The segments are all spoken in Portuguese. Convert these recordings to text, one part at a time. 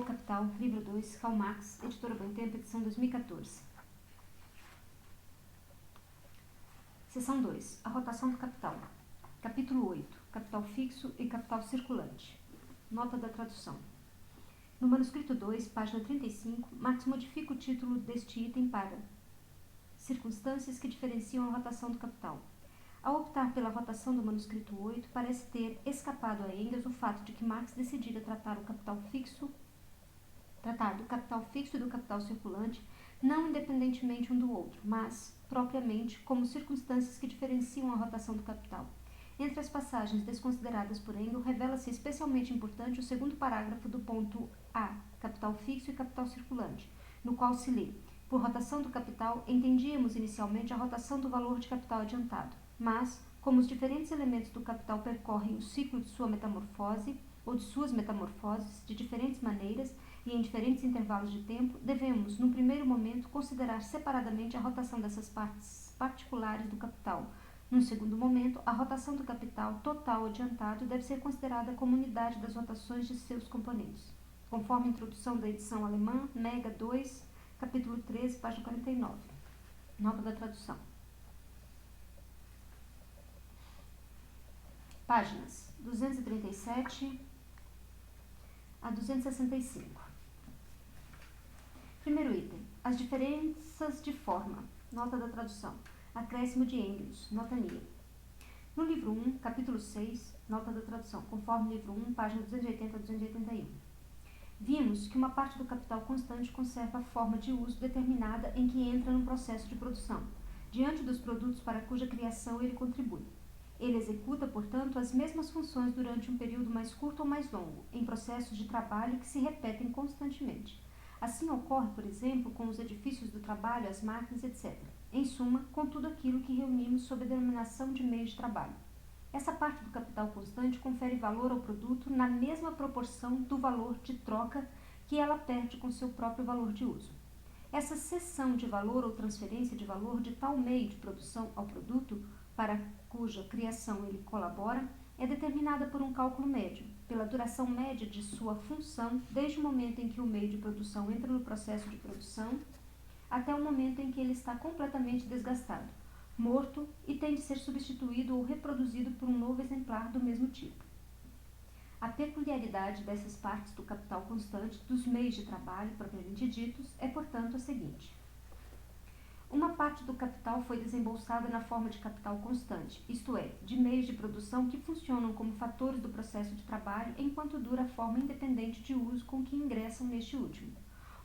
O Capital, livro 2, Karl Marx, editora Boitempo, edição 2014. Seção 2. A rotação do capital. Capítulo 8. Capital fixo e capital circulante. Nota da tradução. No manuscrito 2, página 35, Marx modifica o título deste item para circunstâncias que diferenciam a rotação do capital. Ao optar pela rotação do manuscrito 8, parece ter escapado a Engels o fato de que Marx decidira tratar do capital fixo e do capital circulante não independentemente um do outro, mas, propriamente, como circunstâncias que diferenciam a rotação do capital. Entre as passagens desconsideradas por Engels, revela-se especialmente importante o segundo parágrafo do ponto A, capital fixo e capital circulante, no qual se lê: por rotação do capital, entendíamos inicialmente a rotação do valor de capital adiantado, mas, como os diferentes elementos do capital percorrem o ciclo de sua metamorfose, ou de suas metamorfoses, de diferentes maneiras e em diferentes intervalos de tempo, devemos, num primeiro momento, considerar separadamente a rotação dessas partes particulares do capital. Num segundo momento, a rotação do capital total adiantado deve ser considerada como unidade das rotações de seus componentes, conforme a introdução da edição alemã, Mega 2, capítulo 13, página 49. Nota da tradução. Páginas 237 a 265. Primeiro item. As diferenças de forma. Nota da tradução. Acréscimo de Engels. Nota NIA. No livro 1, capítulo 6, nota da tradução, conforme livro 1, página 280 a 281. Vimos que uma parte do capital constante conserva a forma de uso determinada em que entra no processo de produção, diante dos produtos para cuja criação ele contribui. Ele executa, portanto, as mesmas funções durante um período mais curto ou mais longo, em processos de trabalho que se repetem constantemente. Assim ocorre, por exemplo, com os edifícios do trabalho, as máquinas, etc. Em suma, com tudo aquilo que reunimos sob a denominação de meios de trabalho. Essa parte do capital constante confere valor ao produto na mesma proporção do valor de troca que ela perde com seu próprio valor de uso. Essa cessão de valor ou transferência de valor de tal meio de produção ao produto, para cuja criação ele colabora, é determinada por um cálculo médio, pela duração média de sua função, desde o momento em que o meio de produção entra no processo de produção, até o momento em que ele está completamente desgastado, morto e tem de ser substituído ou reproduzido por um novo exemplar do mesmo tipo. A peculiaridade dessas partes do capital constante, dos meios de trabalho propriamente ditos, é, portanto, a seguinte. Uma parte do capital foi desembolsada na forma de capital constante, isto é, de meios de produção que funcionam como fatores do processo de trabalho enquanto dura a forma independente de uso com que ingressam neste último.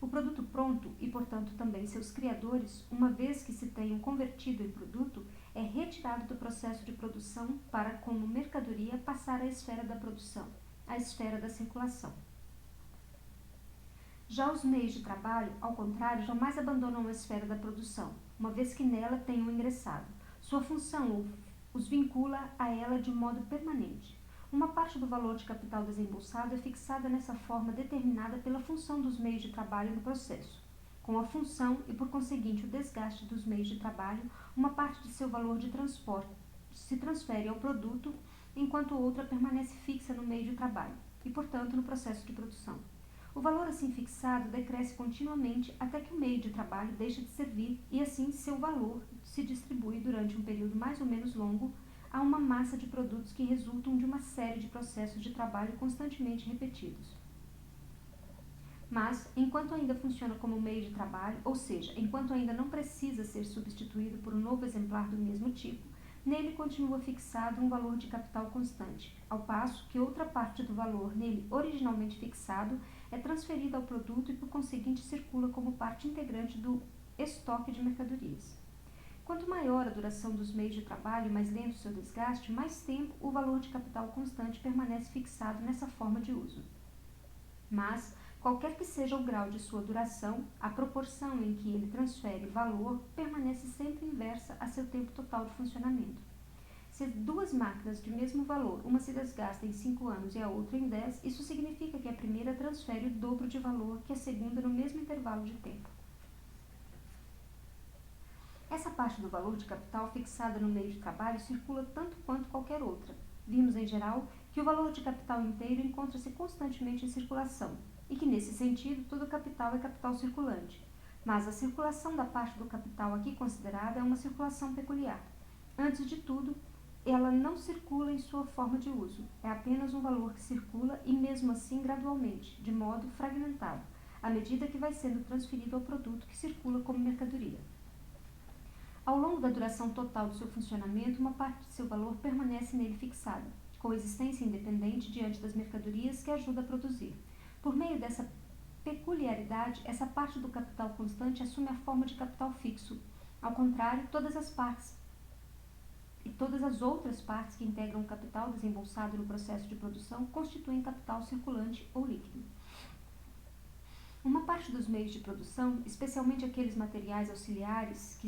O produto pronto, e portanto também seus criadores, uma vez que se tenham convertido em produto, é retirado do processo de produção para, como mercadoria, passar à esfera da produção, à esfera da circulação. Já os meios de trabalho, ao contrário, jamais abandonam a esfera da produção, uma vez que nela tenham ingressado. Sua função os vincula a ela de modo permanente. Uma parte do valor de capital desembolsado é fixada nessa forma determinada pela função dos meios de trabalho no processo. Com a função e, por conseguinte, o desgaste dos meios de trabalho, uma parte de seu valor de transporte se transfere ao produto, enquanto outra permanece fixa no meio de trabalho e, portanto, no processo de produção. O valor assim fixado decresce continuamente até que o meio de trabalho deixa de servir e, assim, seu valor se distribui durante um período mais ou menos longo a uma massa de produtos que resultam de uma série de processos de trabalho constantemente repetidos. Mas, enquanto ainda funciona como meio de trabalho, ou seja, enquanto ainda não precisa ser substituído por um novo exemplar do mesmo tipo, nele continua fixado um valor de capital constante, ao passo que outra parte do valor nele originalmente fixado é transferida ao produto e, por conseguinte, circula como parte integrante do estoque de mercadorias. Quanto maior a duração dos meios de trabalho e mais lento seu desgaste, mais tempo o valor de capital constante permanece fixado nessa forma de uso. Mas, qualquer que seja o grau de sua duração, a proporção em que ele transfere valor permanece sempre inversa a seu tempo total de funcionamento. Se duas máquinas de mesmo valor, uma se desgasta em 5 anos e a outra em 10, isso significa que a primeira transfere o dobro de valor que a segunda no mesmo intervalo de tempo. Essa parte do valor de capital fixada no meio de trabalho circula tanto quanto qualquer outra. Vimos, em geral, que o valor de capital inteiro encontra-se constantemente em circulação e que, nesse sentido, todo capital é capital circulante. Mas a circulação da parte do capital aqui considerada é uma circulação peculiar. Antes de tudo, ela não circula em sua forma de uso, é apenas um valor que circula e mesmo assim gradualmente, de modo fragmentado, à medida que vai sendo transferido ao produto que circula como mercadoria. Ao longo da duração total do seu funcionamento, uma parte de seu valor permanece nele fixada, com existência independente diante das mercadorias que ajuda a produzir. Por meio dessa peculiaridade, essa parte do capital constante assume a forma de capital fixo. Ao contrário, todas as outras partes que integram o capital desembolsado no processo de produção constituem capital circulante ou líquido. Uma parte dos meios de produção, especialmente aqueles materiais auxiliares que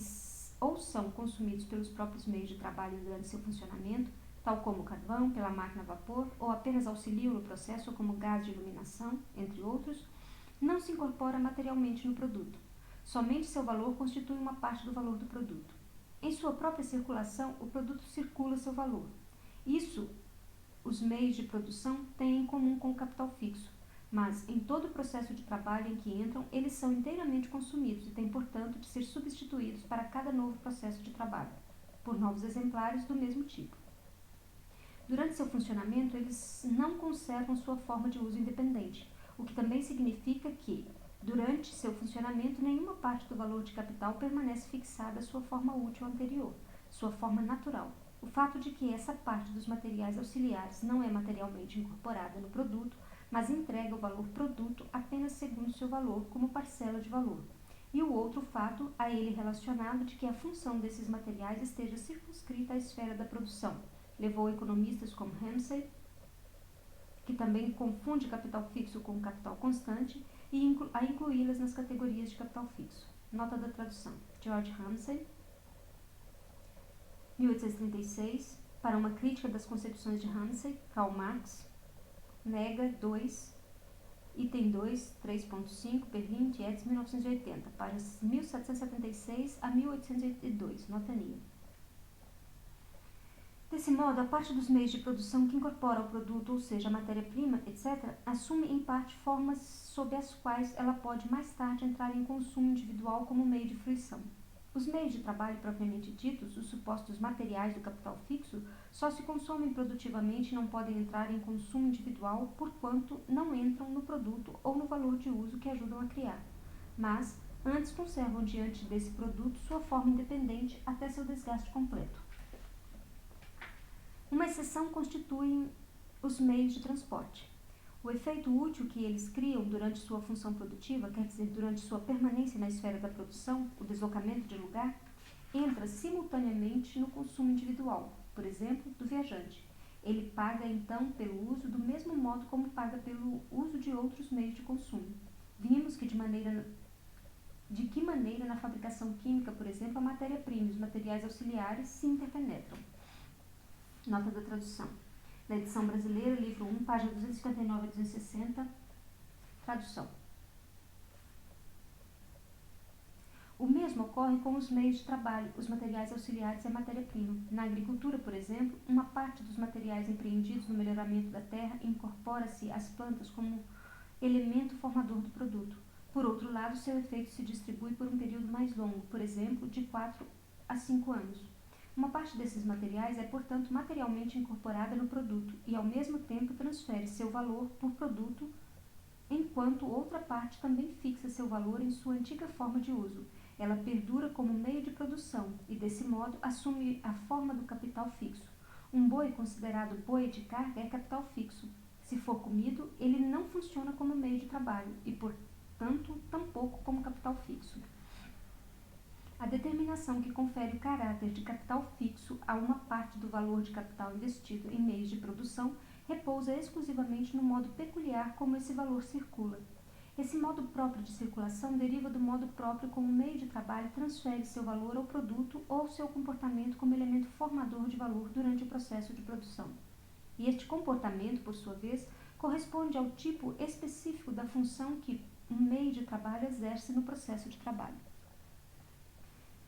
ou são consumidos pelos próprios meios de trabalho durante seu funcionamento, tal como o carvão, pela máquina a vapor, ou apenas auxiliam no processo, como gás de iluminação, entre outros, não se incorpora materialmente no produto. Somente seu valor constitui uma parte do valor do produto. Em sua própria circulação, o produto circula seu valor. Isso os meios de produção têm em comum com o capital fixo, mas em todo o processo de trabalho em que entram, eles são inteiramente consumidos e têm, portanto, de ser substituídos para cada novo processo de trabalho, por novos exemplares do mesmo tipo. Durante seu funcionamento, eles não conservam sua forma de uso independente, o que também significa que, durante seu funcionamento, nenhuma parte do valor de capital permanece fixada à sua forma útil anterior, sua forma natural. O fato de que essa parte dos materiais auxiliares não é materialmente incorporada no produto, mas entrega o valor produto apenas segundo seu valor como parcela de valor. E o outro fato, a ele relacionado, de que a função desses materiais esteja circunscrita à esfera da produção, levou economistas como Ramsay, que também confunde capital fixo com capital constante, e a incluí-las nas categorias de capital fixo. Nota da tradução. George Ramsay, 1836, para uma crítica das concepções de Ramsay, Karl Marx, Nega 2, item 2, 3.5, Berlim, Dietz, 1980, páginas 1776 a 1882, nota NIA. Desse modo, a parte dos meios de produção que incorpora o produto, ou seja, a matéria-prima, etc., assume em parte formas sob as quais ela pode mais tarde entrar em consumo individual como meio de fruição. Os meios de trabalho propriamente ditos, os supostos materiais do capital fixo, só se consomem produtivamente e não podem entrar em consumo individual porquanto não entram no produto ou no valor de uso que ajudam a criar, mas antes conservam diante desse produto sua forma independente até seu desgaste completo. Uma exceção constituem os meios de transporte. O efeito útil que eles criam durante sua função produtiva, quer dizer, durante sua permanência na esfera da produção, o deslocamento de lugar, entra simultaneamente no consumo individual, por exemplo, do viajante. Ele paga, então, pelo uso do mesmo modo como paga pelo uso de outros meios de consumo. Vimos que de que maneira na fabricação química, por exemplo, a matéria-prima e os materiais auxiliares se interpenetram. Nota da tradução. Na edição brasileira, livro 1, página 259 a 260, tradução. O mesmo ocorre com os meios de trabalho, os materiais auxiliares e a matéria-prima. Na agricultura, por exemplo, uma parte dos materiais empreendidos no melhoramento da terra incorpora-se às plantas como elemento formador do produto. Por outro lado, seu efeito se distribui por um período mais longo, por exemplo, de 4 a 5 anos. Uma parte desses materiais é, portanto, materialmente incorporada no produto e, ao mesmo tempo, transfere seu valor por produto, enquanto outra parte também fixa seu valor em sua antiga forma de uso. Ela perdura como meio de produção e, desse modo, assume a forma do capital fixo. Um boi considerado boi de carga é capital fixo. Se for comido, ele não funciona como meio de trabalho e, portanto, tampouco como capital fixo. A determinação que confere o caráter de capital fixo a uma parte do valor de capital investido em meios de produção repousa exclusivamente no modo peculiar como esse valor circula. Esse modo próprio de circulação deriva do modo próprio como o meio de trabalho transfere seu valor ao produto ou seu comportamento como elemento formador de valor durante o processo de produção. E este comportamento, por sua vez, corresponde ao tipo específico da função que um meio de trabalho exerce no processo de trabalho.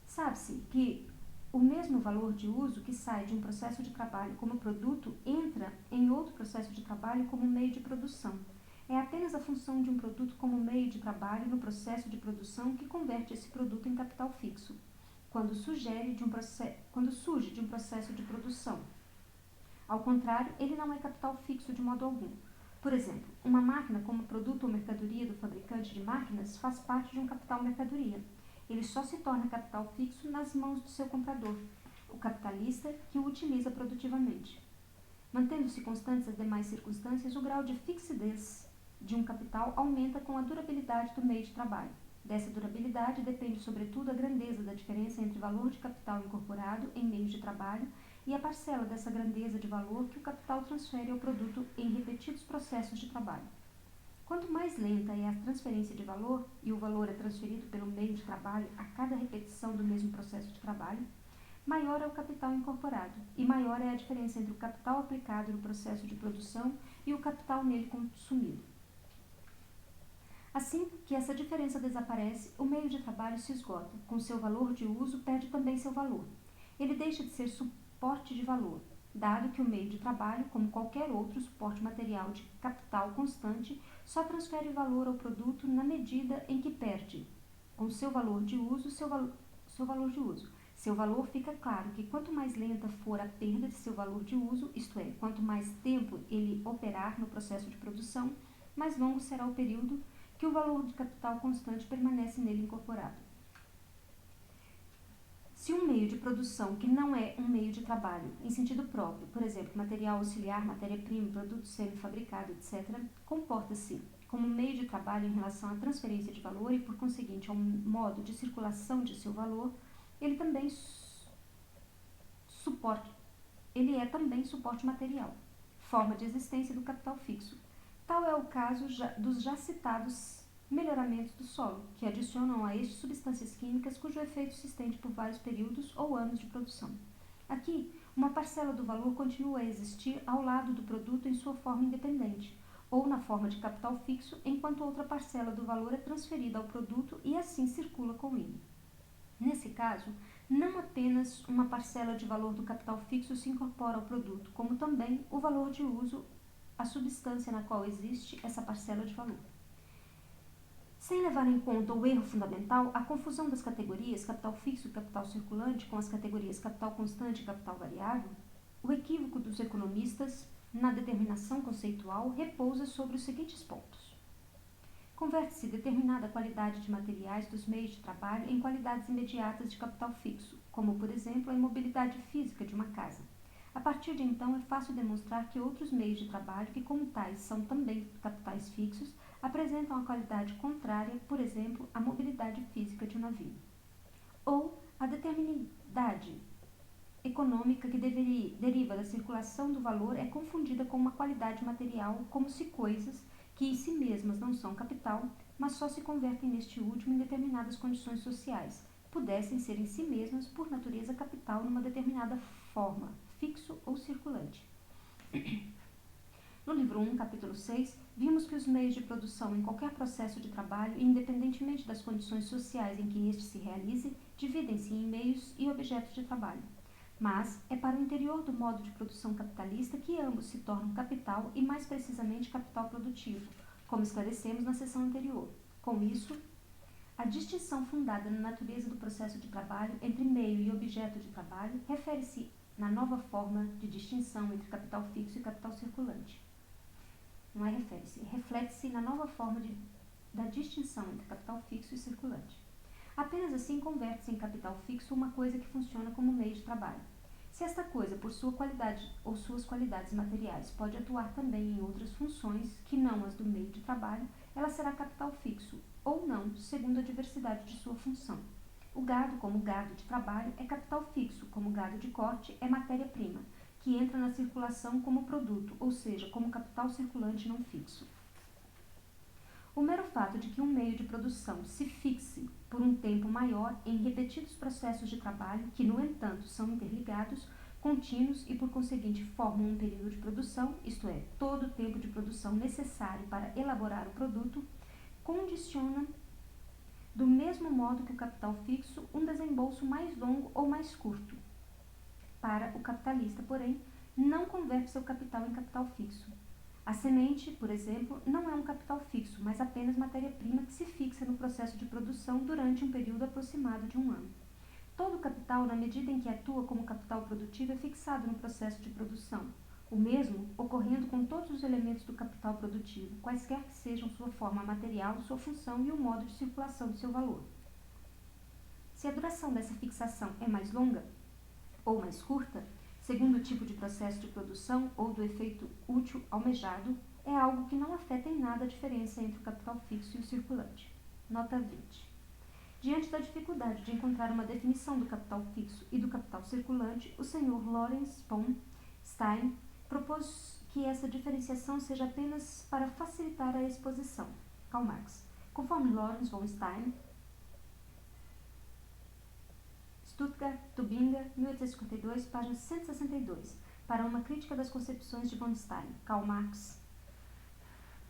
Sabe-se que O mesmo valor de uso que sai de um processo de trabalho como produto entra em outro processo de trabalho como meio de produção. É apenas a função de um produto como meio de trabalho no processo de produção que converte esse produto em capital fixo, quando surge de um processo de produção. Ao contrário, ele não é capital fixo de modo algum. Por exemplo, uma máquina como produto ou mercadoria do fabricante de máquinas faz parte de um capital mercadoria. Ele só se torna capital fixo nas mãos do seu comprador, o capitalista que o utiliza produtivamente. Mantendo-se constantes as demais circunstâncias, o grau de fixidez de um capital aumenta com a durabilidade do meio de trabalho. Dessa durabilidade depende, sobretudo, a grandeza da diferença entre o valor de capital incorporado em meios de trabalho e a parcela dessa grandeza de valor que o capital transfere ao produto em repetidos processos de trabalho. Quanto mais lenta é a transferência de valor, e o valor é transferido pelo meio de trabalho a cada repetição do mesmo processo de trabalho, maior é o capital incorporado, e maior é a diferença entre o capital aplicado no processo de produção e o capital nele consumido. Assim que essa diferença desaparece, o meio de trabalho se esgota. Com seu valor de uso, perde também seu valor. Ele deixa de ser suporte de valor, dado que o meio de trabalho, como qualquer outro suporte material de capital constante, só transfere valor ao produto na medida em que perde, com seu valor de uso, seu valor de uso. Seu valor fica claro que quanto mais lenta for a perda de seu valor de uso, isto é, quanto mais tempo ele operar no processo de produção, mais longo será o período que o valor de capital constante permanece nele incorporado. Se um meio de produção que não é um meio de trabalho, em sentido próprio, por exemplo, material auxiliar, matéria-prima, produto semi-fabricado, etc., comporta-se como meio de trabalho em relação à transferência de valor e, por conseguinte, ao modo de circulação de seu valor, ele é também suporte material, forma de existência do capital fixo. Tal é o caso dos já citados melhoramentos do solo, que adicionam a este substâncias químicas cujo efeito se estende por vários períodos ou anos de produção. Aqui, uma parcela do valor continua a existir ao lado do produto em sua forma independente, ou na forma de capital fixo, enquanto outra parcela do valor é transferida ao produto e assim circula com ele. Nesse caso, não apenas uma parcela de valor do capital fixo se incorpora ao produto, como também o valor de uso, a substância na qual existe essa parcela de valor. Sem levar em conta o erro fundamental, a confusão das categorias capital fixo e capital circulante com as categorias capital constante e capital variável, o equívoco dos economistas na determinação conceitual repousa sobre os seguintes pontos. Converte-se determinada qualidade de materiais dos meios de trabalho em qualidades imediatas de capital fixo, como, por exemplo, a imobilidade física de uma casa. A partir de então, é fácil demonstrar que outros meios de trabalho, que como tais são também capitais fixos, apresentam a qualidade contrária, por exemplo, à mobilidade física de um navio. Ou a determinidade econômica que deriva da circulação do valor é confundida com uma qualidade material, como se coisas, que em si mesmas não são capital, mas só se convertem neste último em determinadas condições sociais, pudessem ser em si mesmas, por natureza, capital numa determinada forma, fixo ou circulante. No livro 1, capítulo 6, vimos que os meios de produção em qualquer processo de trabalho, independentemente das condições sociais em que este se realize, dividem-se em meios e objetos de trabalho. Mas é para o interior do modo de produção capitalista que ambos se tornam capital e, mais precisamente, capital produtivo, como esclarecemos na seção anterior. Com isso, a distinção fundada na natureza do processo de trabalho entre meio e objeto de trabalho refere-se na nova forma de distinção entre capital fixo e capital circulante. Não é refere-se, reflete-se na nova forma da distinção entre capital fixo e circulante. Apenas assim converte-se em capital fixo uma coisa que funciona como meio de trabalho. Se esta coisa, por sua qualidade ou suas qualidades materiais, pode atuar também em outras funções que não as do meio de trabalho, ela será capital fixo, ou não, segundo a diversidade de sua função. O gado, como gado de trabalho, é capital fixo, como gado de corte é matéria-prima, que entra na circulação como produto, ou seja, como capital circulante não fixo. O mero fato de que um meio de produção se fixe por um tempo maior em repetidos processos de trabalho, que, no entanto, são interligados, contínuos e, por conseguinte, formam um período de produção, isto é, todo o tempo de produção necessário para elaborar o produto, condiciona do mesmo modo que o capital fixo, um desembolso mais longo ou mais curto. Para o capitalista, porém, não converte seu capital em capital fixo. A semente, por exemplo, não é um capital fixo, mas apenas matéria-prima que se fixa no processo de produção durante um período aproximado de um ano. Todo o capital, na medida em que atua como capital produtivo, é fixado no processo de produção. O mesmo ocorrendo com todos os elementos do capital produtivo, quaisquer que sejam sua forma material, sua função e o modo de circulação de seu valor. Se a duração dessa fixação é mais longa ou mais curta, segundo o tipo de processo de produção ou do efeito útil almejado, é algo que não afeta em nada a diferença entre o capital fixo e o circulante. Nota 20. Diante da dificuldade de encontrar uma definição do capital fixo e do capital circulante, o Sr. Lawrence von Stein propôs que essa diferenciação seja apenas para facilitar a exposição. Karl Marx. Conforme Lawrence von Stein, Stuttgart, Tübingen, 1852, página 162, para uma crítica das concepções de von Stein. Karl Marx,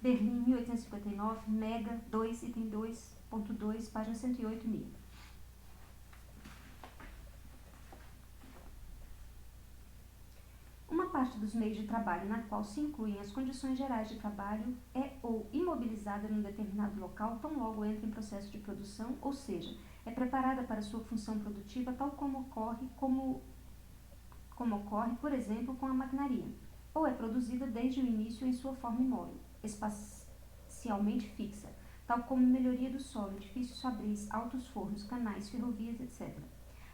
Berlim, 1859, Mega 2, item 2.2, página 108.000. Uma parte dos meios de trabalho na qual se incluem as condições gerais de trabalho é ou imobilizada num determinado local tão logo entra em processo de produção, ou seja, é preparada para sua função produtiva tal como ocorre, por exemplo, com a maquinaria, ou é produzida desde o início em sua forma imóvel, espacialmente fixa, tal como melhoria do solo, edifícios fabris, altos fornos, canais, ferrovias, etc.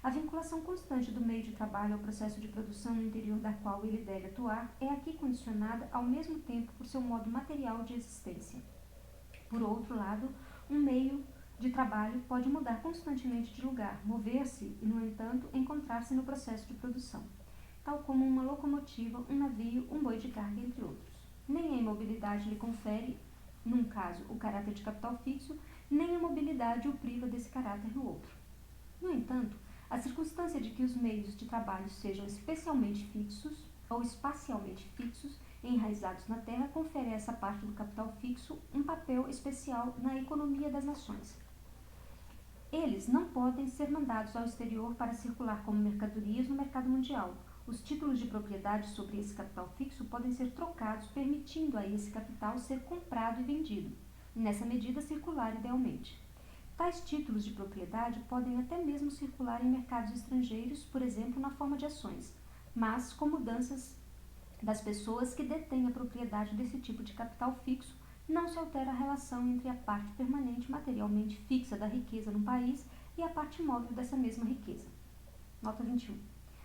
A vinculação constante do meio de trabalho ao processo de produção no interior da qual ele deve atuar é aqui condicionada ao mesmo tempo por seu modo material de existência. Por outro lado, um meio de trabalho pode mudar constantemente de lugar, mover-se e, no entanto, encontrar-se no processo de produção, tal como uma locomotiva, um navio, um boi de carga, entre outros. Nem a imobilidade lhe confere, num caso, o caráter de capital fixo, nem a mobilidade o priva desse caráter no outro. No entanto, a circunstância de que os meios de trabalho sejam especialmente fixos ou espacialmente fixos, enraizados na terra, confere a essa parte do capital fixo um papel especial na economia das nações. Eles não podem ser mandados ao exterior para circular como mercadorias no mercado mundial. Os títulos de propriedade sobre esse capital fixo podem ser trocados, permitindo a esse capital ser comprado e vendido, e nessa medida circular idealmente. Tais títulos de propriedade podem até mesmo circular em mercados estrangeiros, por exemplo, na forma de ações, mas com mudanças das pessoas que detêm a propriedade desse tipo de capital fixo, não se altera a relação entre a parte permanente materialmente fixa da riqueza no país e a parte móvel dessa mesma riqueza. Nota 21.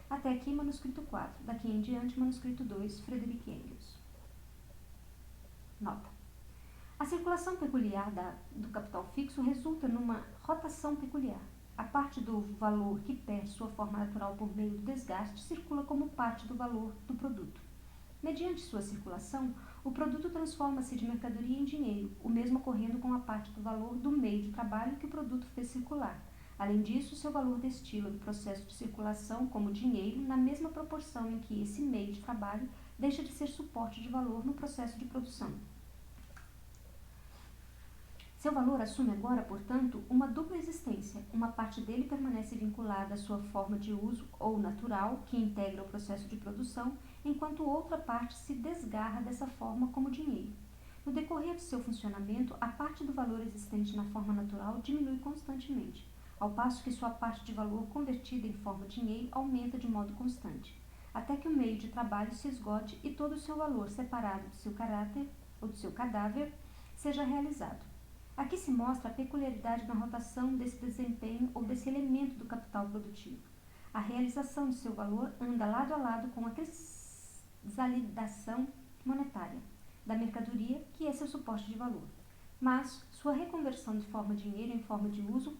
Até aqui, manuscrito 4. Daqui em diante, manuscrito 2, Frederick Engels. Nota. A circulação peculiar do capital fixo resulta numa rotação peculiar. A parte do valor que perde sua forma natural por meio do desgaste circula como parte do valor do produto. Mediante sua circulação, o produto transforma-se de mercadoria em dinheiro, o mesmo ocorrendo com a parte do valor do meio de trabalho que o produto fez circular. Além disso, seu valor destila do processo de circulação como dinheiro na mesma proporção em que esse meio de trabalho deixa de ser suporte de valor no processo de produção. Seu valor assume agora, portanto, uma dupla existência. Uma parte dele permanece vinculada à sua forma de uso ou natural, que integra o processo de produção, enquanto outra parte se desgarra dessa forma como dinheiro. No decorrer de seu funcionamento, a parte do valor existente na forma natural diminui constantemente, ao passo que sua parte de valor convertida em forma de dinheiro aumenta de modo constante, até que o meio de trabalho se esgote e todo o seu valor separado do seu caráter ou do seu cadáver seja realizado. Aqui se mostra a peculiaridade na rotação desse desempenho ou desse elemento do capital produtivo. A realização de seu valor anda lado a lado com a cristalização monetária da mercadoria, que é seu suporte de valor. Mas sua reconversão de forma de dinheiro em forma de uso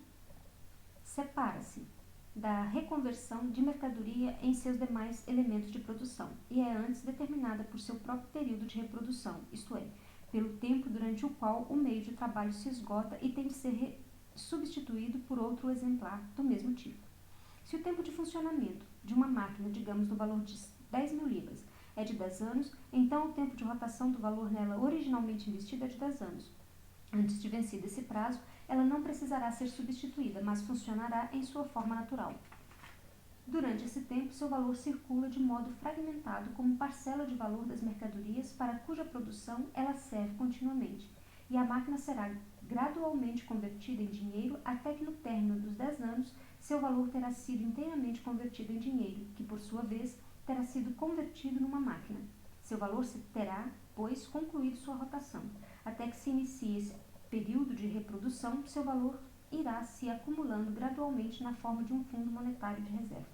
separa-se da reconversão de mercadoria em seus demais elementos de produção e é antes determinada por seu próprio período de reprodução, isto é, pelo tempo durante o qual o meio de trabalho se esgota e tem de ser substituído por outro exemplar do mesmo tipo. Se o tempo de funcionamento de uma máquina, digamos no valor de 10.000 libras, é de 10 anos, então o tempo de rotação do valor nela originalmente investido é de 10 anos. Antes de vencido esse prazo, ela não precisará ser substituída, mas funcionará em sua forma natural. Durante esse tempo, seu valor circula de modo fragmentado como parcela de valor das mercadorias para cuja produção ela serve continuamente, e a máquina será gradualmente convertida em dinheiro até que no término dos 10 anos seu valor terá sido inteiramente convertido em dinheiro, que por sua vez terá sido convertido numa máquina. Seu valor terá, pois, concluído sua rotação. Até que se inicie esse período de reprodução, seu valor irá se acumulando gradualmente na forma de um fundo monetário de reserva.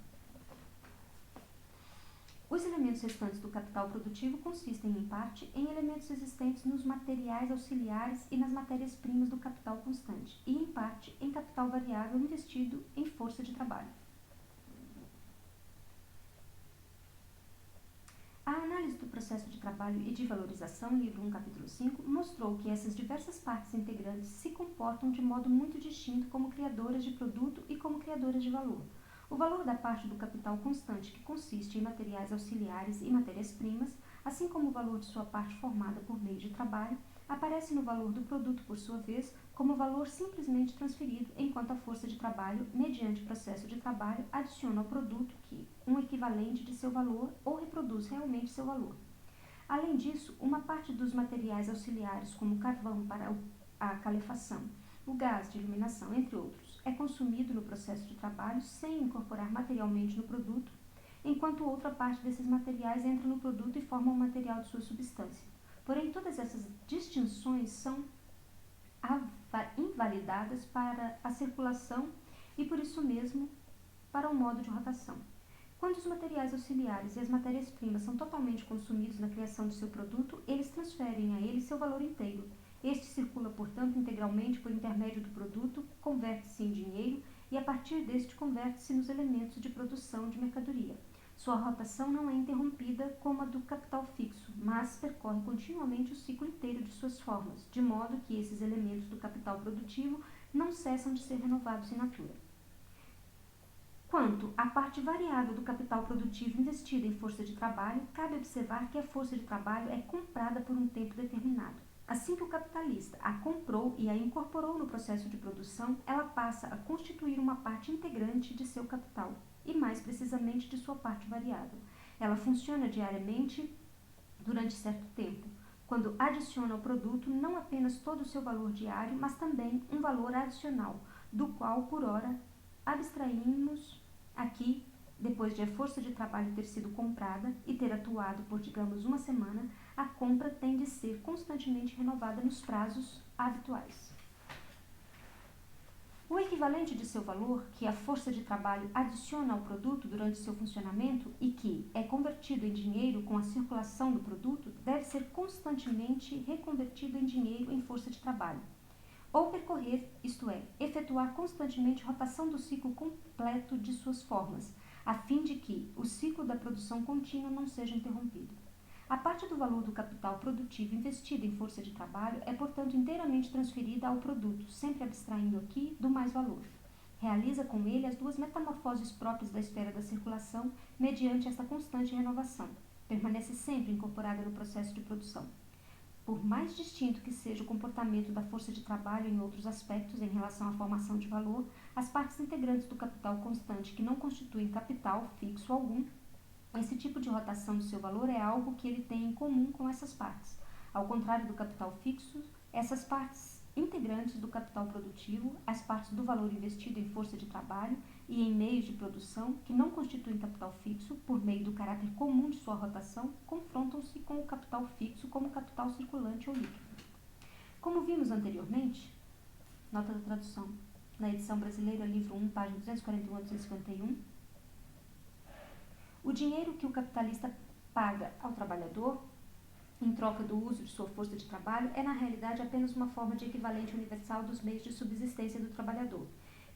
Os elementos restantes do capital produtivo consistem, em parte, em elementos existentes nos materiais auxiliares e nas matérias-primas do capital constante, e, em parte, em capital variável investido em força de trabalho. A análise do processo de trabalho e de valorização, livro 1, capítulo 5, mostrou que essas diversas partes integrantes se comportam de modo muito distinto como criadoras de produto e como criadoras de valor. O valor da parte do capital constante, que consiste em materiais auxiliares e matérias-primas, assim como o valor de sua parte formada por meio de trabalho, aparece no valor do produto, por sua vez, como valor simplesmente transferido, enquanto a força de trabalho, mediante processo de trabalho, adiciona ao produto um equivalente de seu valor ou reproduz realmente seu valor. Além disso, uma parte dos materiais auxiliares, como o carvão para a calefação, o gás de iluminação, entre outros, é consumido no processo de trabalho sem incorporar materialmente no produto, enquanto outra parte desses materiais entra no produto e forma o material de sua substância. Porém, todas essas distinções são invalidadas para a circulação e, por isso mesmo, para o modo de rotação. Quando os materiais auxiliares e as matérias-primas são totalmente consumidos na criação de seu produto, eles transferem a ele seu valor inteiro. Este circula, portanto, integralmente por intermédio do produto, converte-se em dinheiro e, a partir deste, converte-se nos elementos de produção de mercadoria. Sua rotação não é interrompida como a do capital fixo, mas percorre continuamente o ciclo inteiro de suas formas, de modo que esses elementos do capital produtivo não cessam de ser renovados em natura. Quanto à parte variável do capital produtivo investida em força de trabalho, cabe observar que a força de trabalho é comprada por um tempo determinado. Assim que o capitalista a comprou e a incorporou no processo de produção, ela passa a constituir uma parte integrante de seu capital, e mais precisamente de sua parte variável. Ela funciona diariamente durante certo tempo, quando adiciona ao produto não apenas todo o seu valor diário, mas também um valor adicional, do qual, por ora, abstraímos aqui, depois de a força de trabalho ter sido comprada e ter atuado por, digamos, uma semana, a compra tem de ser constantemente renovada nos prazos habituais. O equivalente de seu valor, que a força de trabalho adiciona ao produto durante seu funcionamento e que é convertido em dinheiro com a circulação do produto, deve ser constantemente reconvertido em dinheiro em força de trabalho. Ou percorrer, isto é, efetuar constantemente rotação do ciclo completo de suas formas, a fim de que o ciclo da produção contínua não seja interrompido. A parte do valor do capital produtivo investido em força de trabalho é, portanto, inteiramente transferida ao produto, sempre abstraindo aqui do mais-valor. Realiza com ele as duas metamorfoses próprias da esfera da circulação mediante esta constante renovação. Permanece sempre incorporada no processo de produção. Por mais distinto que seja o comportamento da força de trabalho em outros aspectos em relação à formação de valor, as partes integrantes do capital constante que não constituem capital fixo algum, esse tipo de rotação do seu valor é algo que ele tem em comum com essas partes. Ao contrário do capital fixo, essas partes integrantes do capital produtivo, as partes do valor investido em força de trabalho e em meios de produção, que não constituem capital fixo, por meio do caráter comum de sua rotação, confrontam-se com o capital fixo como capital circulante ou líquido. Como vimos anteriormente, nota da tradução, na edição brasileira, livro 1, página 241 a 251, o dinheiro que o capitalista paga ao trabalhador, em troca do uso de sua força de trabalho, é na realidade apenas uma forma de equivalente universal dos meios de subsistência do trabalhador.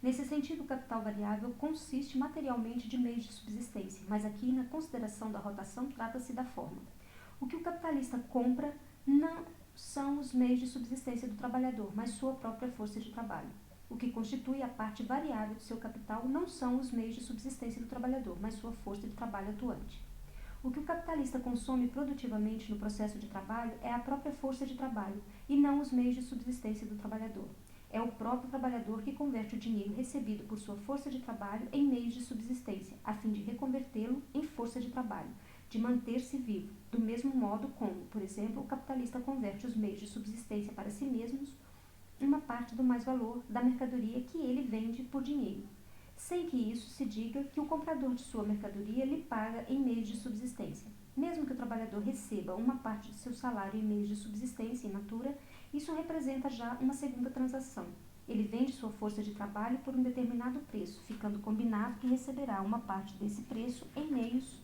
Nesse sentido, o capital variável consiste materialmente de meios de subsistência, mas aqui, na consideração da rotação, trata-se da forma. O que o capitalista compra não são os meios de subsistência do trabalhador, mas sua própria força de trabalho. O que constitui a parte variável de seu capital não são os meios de subsistência do trabalhador, mas sua força de trabalho atuante. O que o capitalista consome produtivamente no processo de trabalho é a própria força de trabalho e não os meios de subsistência do trabalhador. É o próprio trabalhador que converte o dinheiro recebido por sua força de trabalho em meios de subsistência, a fim de reconvertê-lo em força de trabalho, de manter-se vivo, do mesmo modo como, por exemplo, o capitalista converte os meios de subsistência para si mesmos em uma parte do mais-valor da mercadoria que ele vende por dinheiro, sem que isso se diga que o comprador de sua mercadoria lhe paga em meios de subsistência. Mesmo que o trabalhador receba uma parte de seu salário em meios de subsistência in natura, isso representa já uma segunda transação. Ele vende sua força de trabalho por um determinado preço, ficando combinado que receberá uma parte desse preço em meios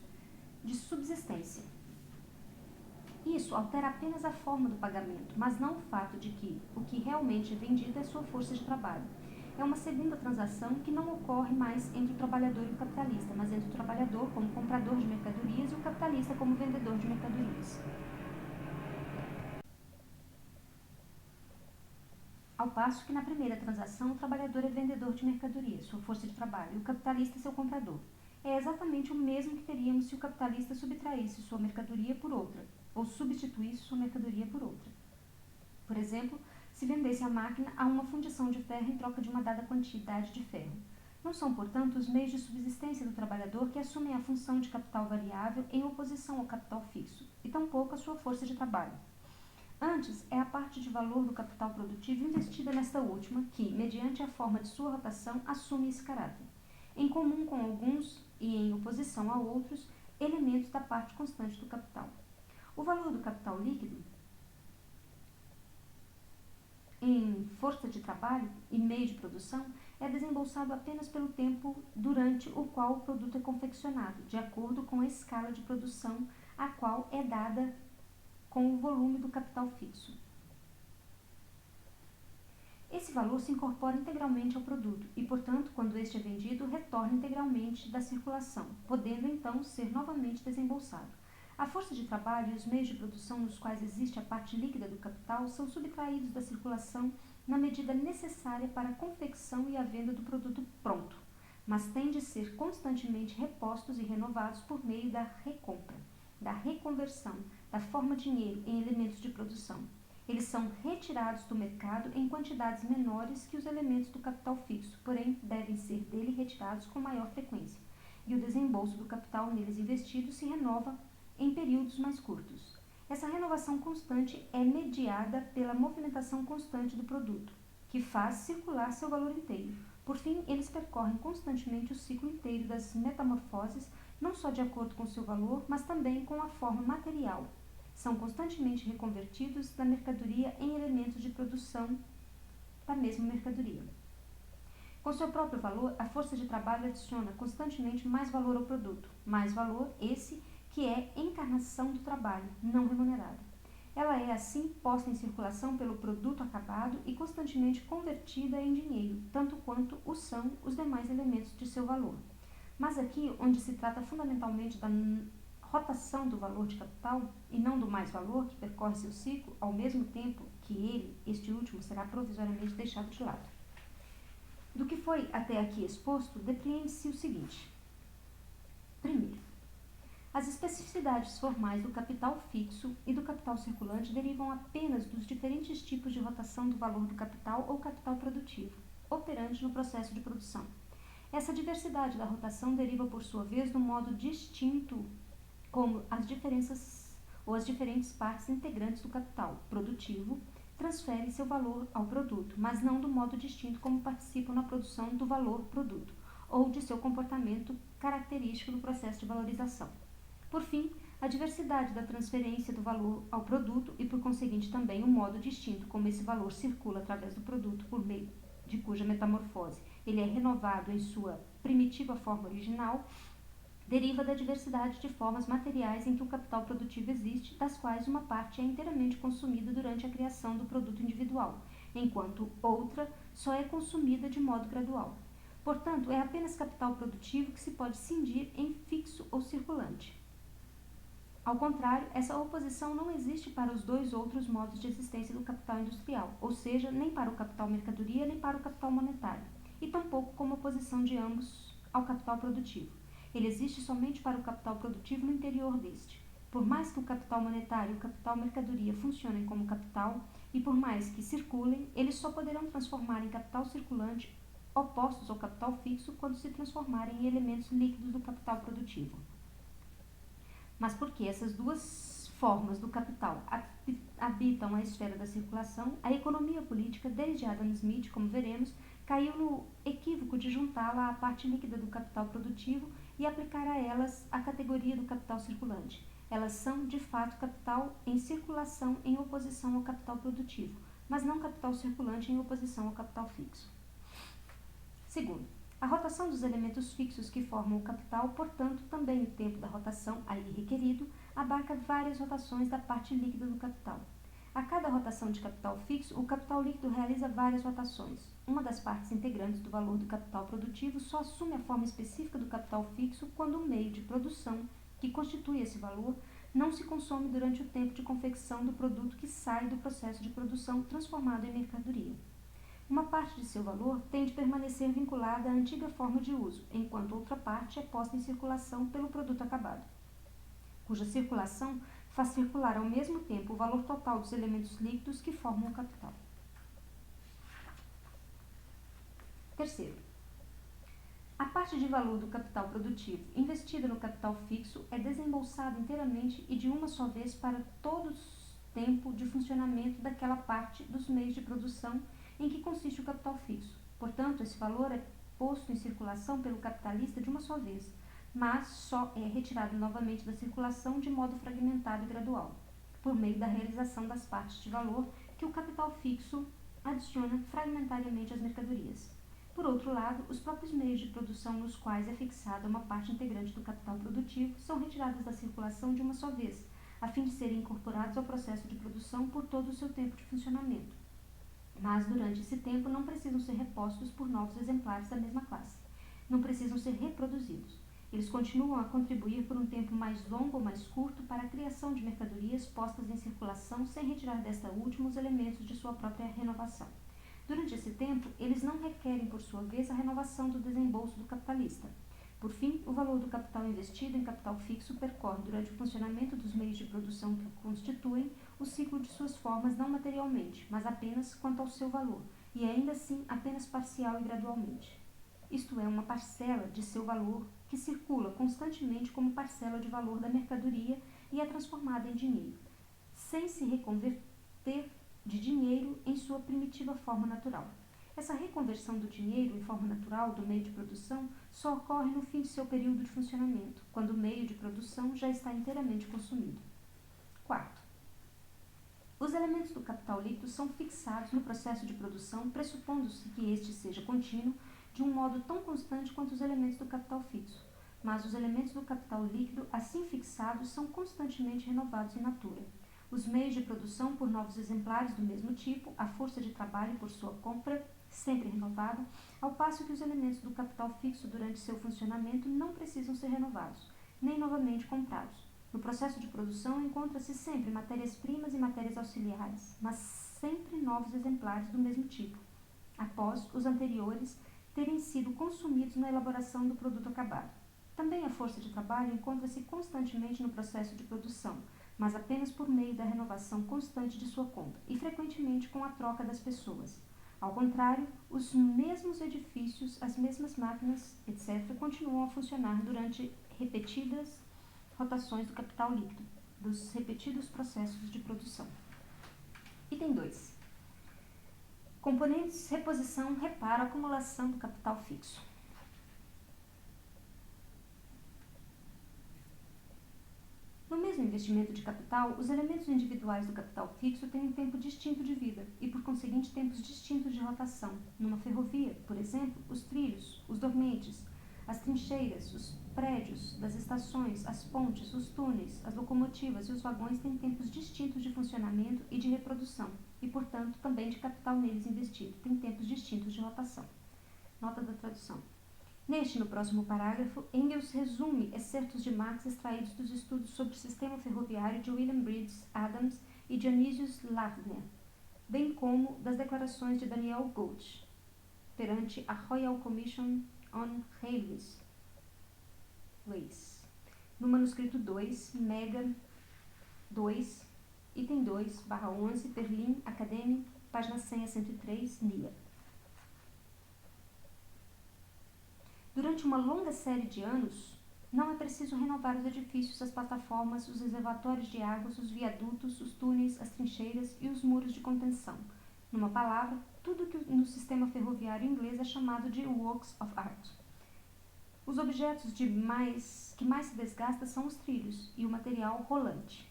de subsistência. Isso altera apenas a forma do pagamento, mas não o fato de que o que realmente é vendido é sua força de trabalho. É uma segunda transação que não ocorre mais entre o trabalhador e o capitalista, mas entre o trabalhador como comprador de mercadorias e o capitalista como vendedor de mercadorias. Ao passo que na primeira transação o trabalhador é vendedor de mercadorias, sua força de trabalho, e o capitalista é seu comprador. É exatamente o mesmo que teríamos se o capitalista subtraísse sua mercadoria por outra, ou substituísse sua mercadoria por outra. Por exemplo, se vendesse a máquina a uma fundição de ferro em troca de uma dada quantidade de ferro. Não são, portanto, os meios de subsistência do trabalhador que assumem a função de capital variável em oposição ao capital fixo, e tampouco a sua força de trabalho. Antes, é a parte de valor do capital produtivo investida nesta última que, mediante a forma de sua rotação, assume esse caráter, em comum com alguns e em oposição a outros elementos da parte constante do capital. O valor do capital líquido em força de trabalho e meio de produção é desembolsado apenas pelo tempo durante o qual o produto é confeccionado, de acordo com a escala de produção a qual é dada com o volume do capital fixo. Esse valor se incorpora integralmente ao produto e, portanto, quando este é vendido, retorna integralmente da circulação, podendo então ser novamente desembolsado. A força de trabalho e os meios de produção nos quais existe a parte líquida do capital são subtraídos da circulação na medida necessária para a confecção e a venda do produto pronto, mas têm de ser constantemente repostos e renovados por meio da recompra, da reconversão, da forma dinheiro em elementos de produção. Eles são retirados do mercado em quantidades menores que os elementos do capital fixo, porém devem ser dele retirados com maior frequência, e o desembolso do capital neles investido se renova em períodos mais curtos. Essa renovação constante é mediada pela movimentação constante do produto, que faz circular seu valor inteiro. Por fim, eles percorrem constantemente o ciclo inteiro das metamorfoses, não só de acordo com seu valor, mas também com a forma material. São constantemente reconvertidos da mercadoria em elementos de produção da mesma mercadoria. Com seu próprio valor, a força de trabalho adiciona constantemente mais valor ao produto, mais valor esse que é encarnação do trabalho, não remunerado. Ela é, assim, posta em circulação pelo produto acabado e constantemente convertida em dinheiro, tanto quanto o são os demais elementos de seu valor. Mas aqui, onde se trata fundamentalmente da rotação do valor de capital e não do mais-valor que percorre seu ciclo, ao mesmo tempo que ele, este último, será provisoriamente deixado de lado. Do que foi até aqui exposto, depreende-se o seguinte. Primeiro, as especificidades formais do capital fixo e do capital circulante derivam apenas dos diferentes tipos de rotação do valor do capital ou capital produtivo, operante no processo de produção. Essa diversidade da rotação deriva, por sua vez, do modo distinto como as diferenças ou as diferentes partes integrantes do capital produtivo transferem seu valor ao produto, mas não do modo distinto como participam na produção do valor produto, ou de seu comportamento característico do processo de valorização. Por fim, a diversidade da transferência do valor ao produto e, por conseguinte, também o modo distinto como esse valor circula através do produto por meio de cuja metamorfose ele é renovado em sua primitiva forma original, deriva da diversidade de formas materiais em que o capital produtivo existe, das quais uma parte é inteiramente consumida durante a criação do produto individual, enquanto outra só é consumida de modo gradual. Portanto, é apenas capital produtivo que se pode cindir em fixo ou circulante. Ao contrário, essa oposição não existe para os dois outros modos de existência do capital industrial, ou seja, nem para o capital mercadoria nem para o capital monetário, e tampouco como oposição de ambos ao capital produtivo. Ele existe somente para o capital produtivo no interior deste. Por mais que o capital monetário e o capital mercadoria funcionem como capital, e por mais que circulem, eles só poderão transformar em capital circulante opostos ao capital fixo quando se transformarem em elementos líquidos do capital produtivo. Mas porque essas duas formas do capital habitam a esfera da circulação, a economia política, desde Adam Smith, como veremos, caiu no equívoco de juntá-la à parte líquida do capital produtivo e aplicar a elas a categoria do capital circulante. Elas são, de fato, capital em circulação em oposição ao capital produtivo, mas não capital circulante em oposição ao capital fixo. Segundo, a rotação dos elementos fixos que formam o capital, portanto, também o tempo da rotação aí requerido, abarca várias rotações da parte líquida do capital. A cada rotação de capital fixo, o capital líquido realiza várias rotações. Uma das partes integrantes do valor do capital produtivo só assume a forma específica do capital fixo quando o meio de produção, que constitui esse valor, não se consome durante o tempo de confecção do produto que sai do processo de produção transformado em mercadoria. Uma parte de seu valor tem de permanecer vinculada à antiga forma de uso, enquanto outra parte é posta em circulação pelo produto acabado, cuja circulação faz circular ao mesmo tempo o valor total dos elementos líquidos que formam o capital. Terceiro, a parte de valor do capital produtivo investida no capital fixo é desembolsada inteiramente e de uma só vez para todo o tempo de funcionamento daquela parte dos meios de produção em que consiste o capital fixo. Portanto, esse valor é posto em circulação pelo capitalista de uma só vez, mas só é retirado novamente da circulação de modo fragmentado e gradual, por meio da realização das partes de valor que o capital fixo adiciona fragmentariamente às mercadorias. Por outro lado, os próprios meios de produção nos quais é fixada uma parte integrante do capital produtivo são retirados da circulação de uma só vez, a fim de serem incorporados ao processo de produção por todo o seu tempo de funcionamento. Mas, durante esse tempo, não precisam ser repostos por novos exemplares da mesma classe. Não precisam ser reproduzidos. Eles continuam a contribuir por um tempo mais longo ou mais curto para a criação de mercadorias postas em circulação sem retirar desta última os elementos de sua própria renovação. Durante esse tempo, eles não requerem, por sua vez, a renovação do desembolso do capitalista. Por fim, o valor do capital investido em capital fixo percorre, durante o funcionamento dos meios de produção que o constituem, o ciclo de suas formas não materialmente, mas apenas quanto ao seu valor, e ainda assim apenas parcial e gradualmente. Isto é, uma parcela de seu valor que circula constantemente como parcela de valor da mercadoria e é transformada em dinheiro, sem se reconverter de dinheiro em sua primitiva forma natural. Essa reconversão do dinheiro em forma natural do meio de produção só ocorre no fim de seu período de funcionamento, quando o meio de produção já está inteiramente consumido. Quarto, os elementos do capital líquido são fixados no processo de produção, pressupondo-se que este seja contínuo, de um modo tão constante quanto os elementos do capital fixo. Mas os elementos do capital líquido, assim fixados, são constantemente renovados em natura. Os meios de produção por novos exemplares do mesmo tipo, a força de trabalho por sua compra, sempre renovada, ao passo que os elementos do capital fixo durante seu funcionamento não precisam ser renovados, nem novamente comprados. No processo de produção encontra-se sempre matérias-primas e matérias auxiliares, mas sempre novos exemplares do mesmo tipo, após os anteriores terem sido consumidos na elaboração do produto acabado. Também a força de trabalho encontra-se constantemente no processo de produção, mas apenas por meio da renovação constante de sua compra, e frequentemente com a troca das pessoas. Ao contrário, os mesmos edifícios, as mesmas máquinas, etc., continuam a funcionar durante repetidas rotações do capital líquido, dos repetidos processos de produção. Item 2. Componentes, reposição, reparo, acumulação do capital fixo. No mesmo investimento de capital, os elementos individuais do capital fixo têm um tempo distinto de vida e, por conseguinte, tempos distintos de rotação. Numa ferrovia, por exemplo, os trilhos, os dormentes, as trincheiras, os prédios das estações, as pontes, os túneis, as locomotivas e os vagões têm tempos distintos de funcionamento e de reprodução e, portanto, também de capital neles investido, têm tempos distintos de rotação. Nota da tradução. Neste, no próximo parágrafo, Engels resume excertos de Marx extraídos dos estudos sobre o sistema ferroviário de William Briggs Adams e Dionysius Lavner, bem como das declarações de Daniel Gold perante a Royal Commission on Railways, Ways. No manuscrito 2, Mega 2, item 2, barra 11, Berlim, Academy, página 100 a 103, NIA. Durante uma longa série de anos, não é preciso renovar os edifícios, as plataformas, os reservatórios de águas, os viadutos, os túneis, as trincheiras e os muros de contenção. Numa palavra, tudo que no sistema ferroviário inglês é chamado de works of art. Os objetos que mais se desgastam são os trilhos e o material rolante.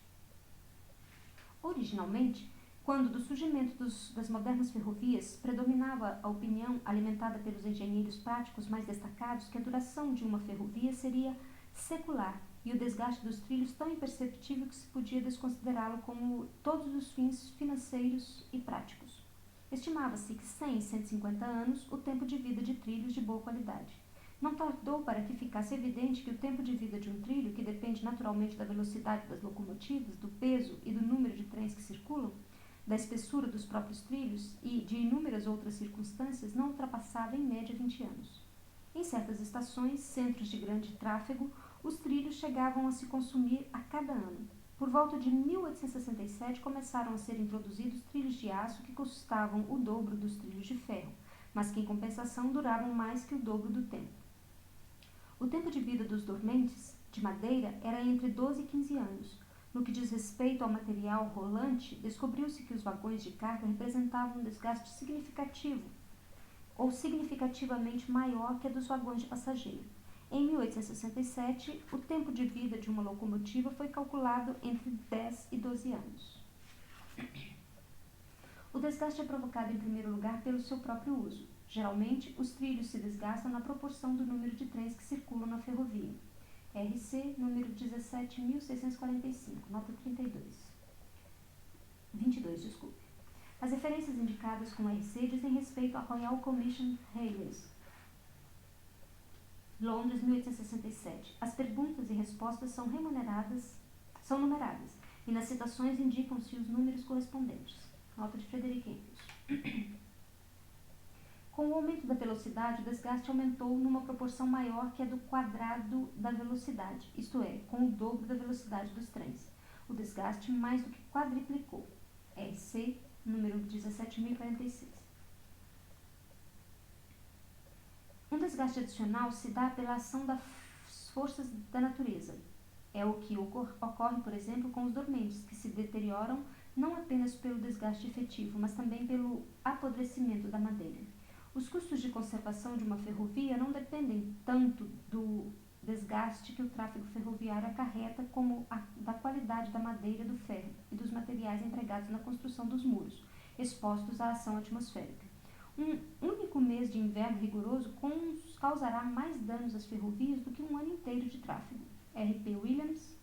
Originalmente, quando do surgimento das modernas ferrovias, predominava a opinião alimentada pelos engenheiros práticos mais destacados que a duração de uma ferrovia seria secular e o desgaste dos trilhos tão imperceptível que se podia desconsiderá-lo como todos os fins financeiros e práticos. Estimava-se que 100 e 150 anos o tempo de vida de trilhos de boa qualidade. Não tardou para que ficasse evidente que o tempo de vida de um trilho, que depende naturalmente da velocidade das locomotivas, do peso e do número de trens que circulam, da espessura dos próprios trilhos e de inúmeras outras circunstâncias, não ultrapassava em média 20 anos. Em certas estações, centros de grande tráfego, os trilhos chegavam a se consumir a cada ano. Por volta de 1867 começaram a ser introduzidos trilhos de aço que custavam o dobro dos trilhos de ferro, mas que em compensação duravam mais que o dobro do tempo. O tempo de vida dos dormentes de madeira era entre 12 e 15 anos. No que diz respeito ao material rolante, descobriu-se que os vagões de carga representavam um desgaste significativo ou significativamente maior que a dos vagões de passageiro. Em 1867, o tempo de vida de uma locomotiva foi calculado entre 10 e 12 anos. O desgaste é provocado em primeiro lugar pelo seu próprio uso. Geralmente, os trilhos se desgastam na proporção do número de trens que circulam na ferrovia. RC, número 17.645, nota 22. As referências indicadas com RC dizem respeito à Royal Commission Railways, Londres, 1867. As perguntas e respostas são numeradas, e nas citações indicam-se os números correspondentes. Nota de Frederick Engels. Com o aumento da velocidade, o desgaste aumentou numa proporção maior que a do quadrado da velocidade, isto é, com o dobro da velocidade dos trens. O desgaste mais do que quadriplicou. RC, número 17.046. Um desgaste adicional se dá pela ação das forças da natureza. É o que ocorre, por exemplo, com os dormentes, que se deterioram não apenas pelo desgaste efetivo, mas também pelo apodrecimento da madeira. Os custos de conservação de uma ferrovia não dependem tanto do desgaste que o tráfego ferroviário acarreta como da qualidade da madeira, do ferro e dos materiais empregados na construção dos muros, expostos à ação atmosférica. Um único mês de inverno rigoroso causará mais danos às ferrovias do que um ano inteiro de tráfego. R.P. Williams,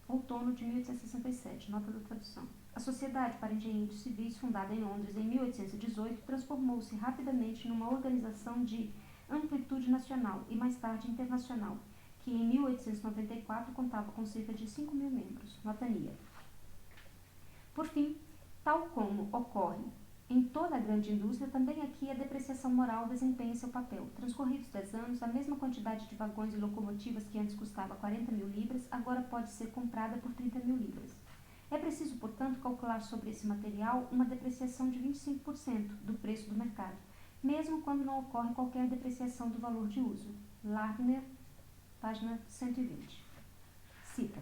outono de 1867, nota da tradução. A Sociedade para Engenheiros Civis, fundada em Londres em 1818, transformou-se rapidamente numa organização de amplitude nacional e mais tarde internacional, que em 1894 contava com cerca de 5.000 membros. Nota NIA. Por fim, tal como ocorre em toda a grande indústria, também aqui a depreciação moral desempenha seu papel. Transcorridos 10 anos, a mesma quantidade de vagões e locomotivas que antes custava 40.000 libras, agora pode ser comprada por 30.000 libras. É preciso, portanto, calcular sobre esse material uma depreciação de 25% do preço do mercado, mesmo quando não ocorre qualquer depreciação do valor de uso. Lardner, página 120. Cita: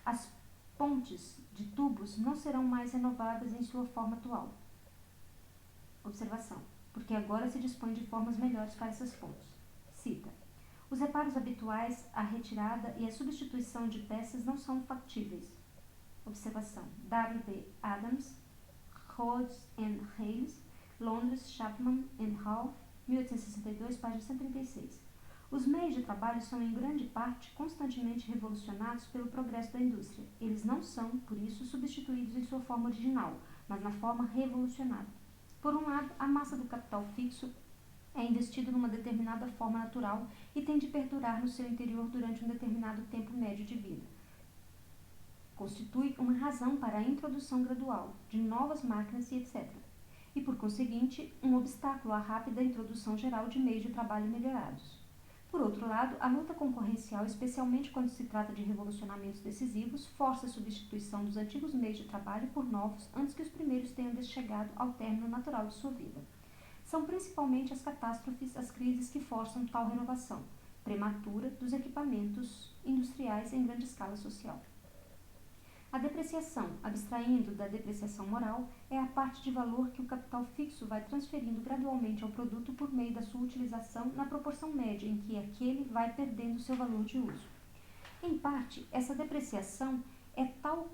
as pontes de tubos não serão mais renovadas em sua forma atual. Observação: porque agora se dispõe de formas melhores para essas pontes. Cita: os reparos habituais, a retirada e a substituição de peças não são factíveis. Observação: W.D. Adams, Roads and Rails, Londres, Chapman and Hall, 1862, página 136. Os meios de trabalho são, em grande parte, constantemente revolucionados pelo progresso da indústria. Eles não são, por isso, substituídos em sua forma original, mas na forma revolucionada. Por um lado, a massa do capital fixo é investido numa determinada forma natural e tem de perdurar no seu interior durante um determinado tempo médio de vida. Constitui uma razão para a introdução gradual de novas máquinas e etc. E, por conseguinte, um obstáculo à rápida introdução geral de meios de trabalho melhorados. Por outro lado, a luta concorrencial, especialmente quando se trata de revolucionamentos decisivos, força a substituição dos antigos meios de trabalho por novos antes que os primeiros tenham chegado ao término natural de sua vida. São principalmente as catástrofes, as crises que forçam tal renovação prematura dos equipamentos industriais em grande escala social. A depreciação, abstraindo da depreciação moral, é a parte de valor que o capital fixo vai transferindo gradualmente ao produto por meio da sua utilização na proporção média em que aquele vai perdendo seu valor de uso. Em parte, essa depreciação é tal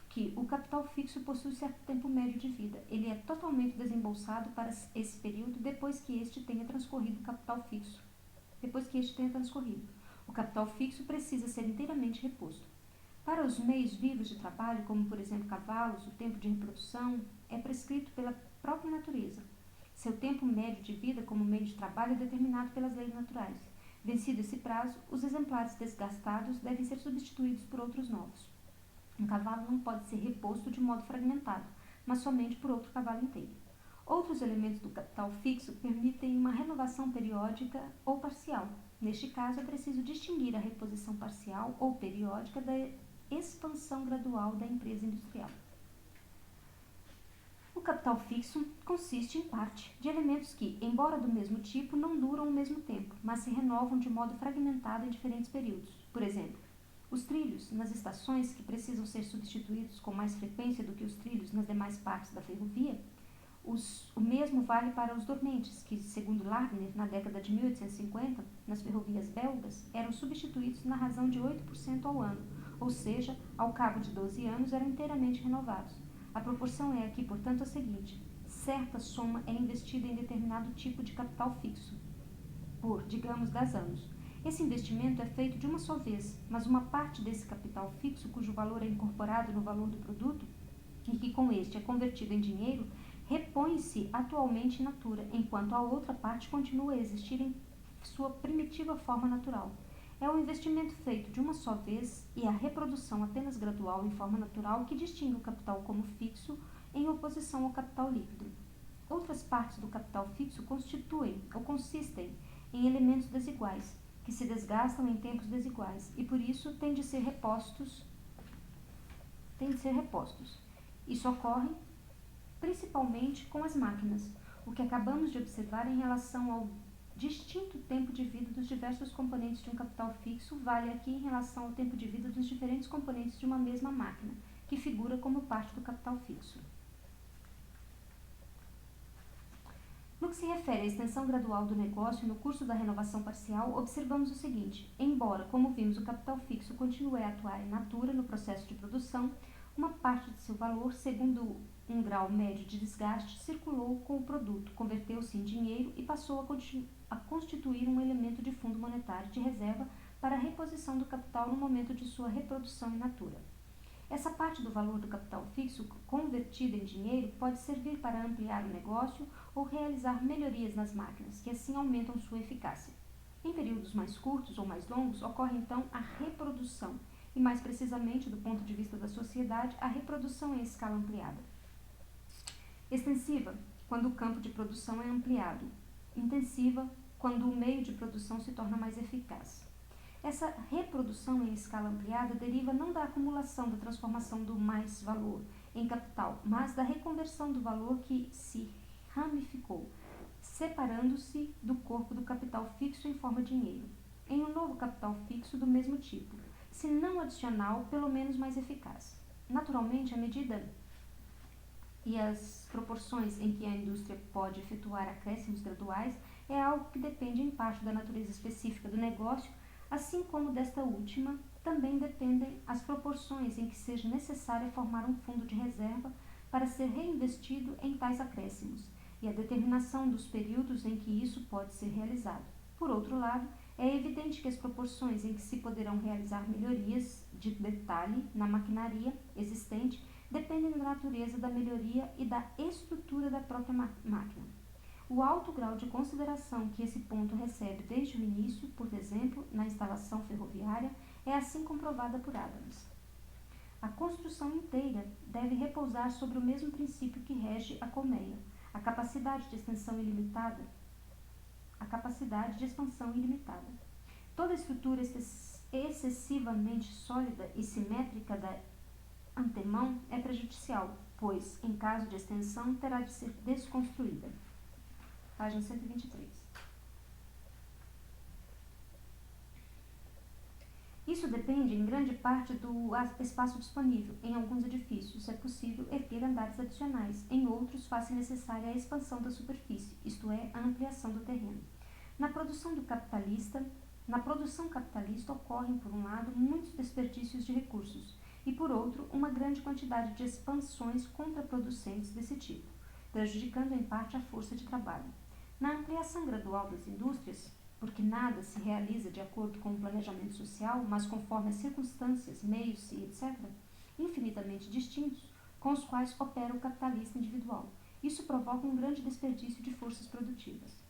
que o capital fixo possui certo tempo médio de vida. Ele é totalmente desembolsado para esse período depois que este tenha transcorrido o capital fixo. O capital fixo precisa ser inteiramente reposto. Para os meios vivos de trabalho, como por exemplo cavalos, o tempo de reprodução é prescrito pela própria natureza. Seu tempo médio de vida como meio de trabalho é determinado pelas leis naturais. Vencido esse prazo, os exemplares desgastados devem ser substituídos por outros novos. Um cavalo não pode ser reposto de modo fragmentado, mas somente por outro cavalo inteiro. Outros elementos do capital fixo permitem uma renovação periódica ou parcial. Neste caso, é preciso distinguir a reposição parcial ou periódica da expansão gradual da empresa industrial. O capital fixo consiste, em parte, de elementos que, embora do mesmo tipo, não duram o mesmo tempo, mas se renovam de modo fragmentado em diferentes períodos. Por exemplo, os trilhos nas estações, que precisam ser substituídos com mais frequência do que os trilhos nas demais partes da ferrovia. O mesmo vale para os dormentes, que, segundo Lardner, na década de 1850, nas ferrovias belgas, eram substituídos na razão de 8% ao ano, ou seja, ao cabo de 12 anos eram inteiramente renovados. A proporção é aqui, portanto, a seguinte: certa soma é investida em determinado tipo de capital fixo, por, digamos, 10 anos. Esse investimento é feito de uma só vez, mas uma parte desse capital fixo, cujo valor é incorporado no valor do produto, e que com este é convertido em dinheiro, repõe-se atualmente in natura, enquanto a outra parte continua a existir em sua primitiva forma natural. É o investimento feito de uma só vez e a reprodução apenas gradual em forma natural que distingue o capital como fixo em oposição ao capital líquido. Outras partes do capital fixo constituem ou consistem em elementos desiguais, que se desgastam em tempos desiguais e por isso têm de ser repostos. Isso ocorre principalmente com as máquinas, o que acabamos de observar em relação ao distinto tempo de vida dos diversos componentes de um capital fixo vale aqui em relação ao tempo de vida dos diferentes componentes de uma mesma máquina, que figura como parte do capital fixo. No que se refere à extensão gradual do negócio no curso da renovação parcial, observamos o seguinte: embora, como vimos, o capital fixo continue a atuar in natura no processo de produção, uma parte de seu valor, segundo um grau médio de desgaste, circulou com o produto, converteu-se em dinheiro e passou a constituir um elemento de fundo monetário de reserva para a reposição do capital no momento de sua reprodução in natura. Essa parte do valor do capital fixo, convertida em dinheiro, pode servir para ampliar o negócio ou realizar melhorias nas máquinas, que assim aumentam sua eficácia. Em períodos mais curtos ou mais longos, ocorre então a reprodução, e mais precisamente, do ponto de vista da sociedade, a reprodução em escala ampliada. Extensiva, quando o campo de produção é ampliado. Intensiva, quando o meio de produção se torna mais eficaz. Essa reprodução em escala ampliada deriva não da acumulação, da transformação do mais-valor em capital, mas da reconversão do valor que se ramificou, separando-se do corpo do capital fixo em forma de dinheiro, em um novo capital fixo do mesmo tipo, se não adicional, pelo menos mais eficaz. Naturalmente, a medida e as proporções em que a indústria pode efetuar acréscimos graduais é algo que depende em parte da natureza específica do negócio, assim como desta última também dependem as proporções em que seja necessário formar um fundo de reserva para ser reinvestido em tais acréscimos, e a determinação dos períodos em que isso pode ser realizado. Por outro lado, é evidente que as proporções em que se poderão realizar melhorias de detalhe na maquinaria existente dependem da natureza da melhoria e da estrutura da própria máquina. O alto grau de consideração que esse ponto recebe desde o início, por exemplo, na instalação ferroviária, é assim comprovada por Adams. A construção inteira deve repousar sobre o mesmo princípio que rege a colmeia, a capacidade de expansão ilimitada. Toda estrutura excessivamente sólida e simétrica da antemão é prejudicial, pois, em caso de extensão, terá de ser desconstruída. Página 123. Isso depende, em grande parte, do espaço disponível. Em alguns edifícios é possível erguer andares adicionais, em outros faz-se necessária a expansão da superfície, isto é, a ampliação do terreno. Na produção capitalista ocorrem, por um lado, muitos desperdícios de recursos e, por outro, uma grande quantidade de expansões contraproducentes desse tipo, prejudicando em parte a força de trabalho. Na ampliação gradual das indústrias, porque nada se realiza de acordo com o planejamento social, mas conforme as circunstâncias, meios e etc., infinitamente distintos, com os quais opera o capitalista individual. Isso provoca um grande desperdício de forças produtivas.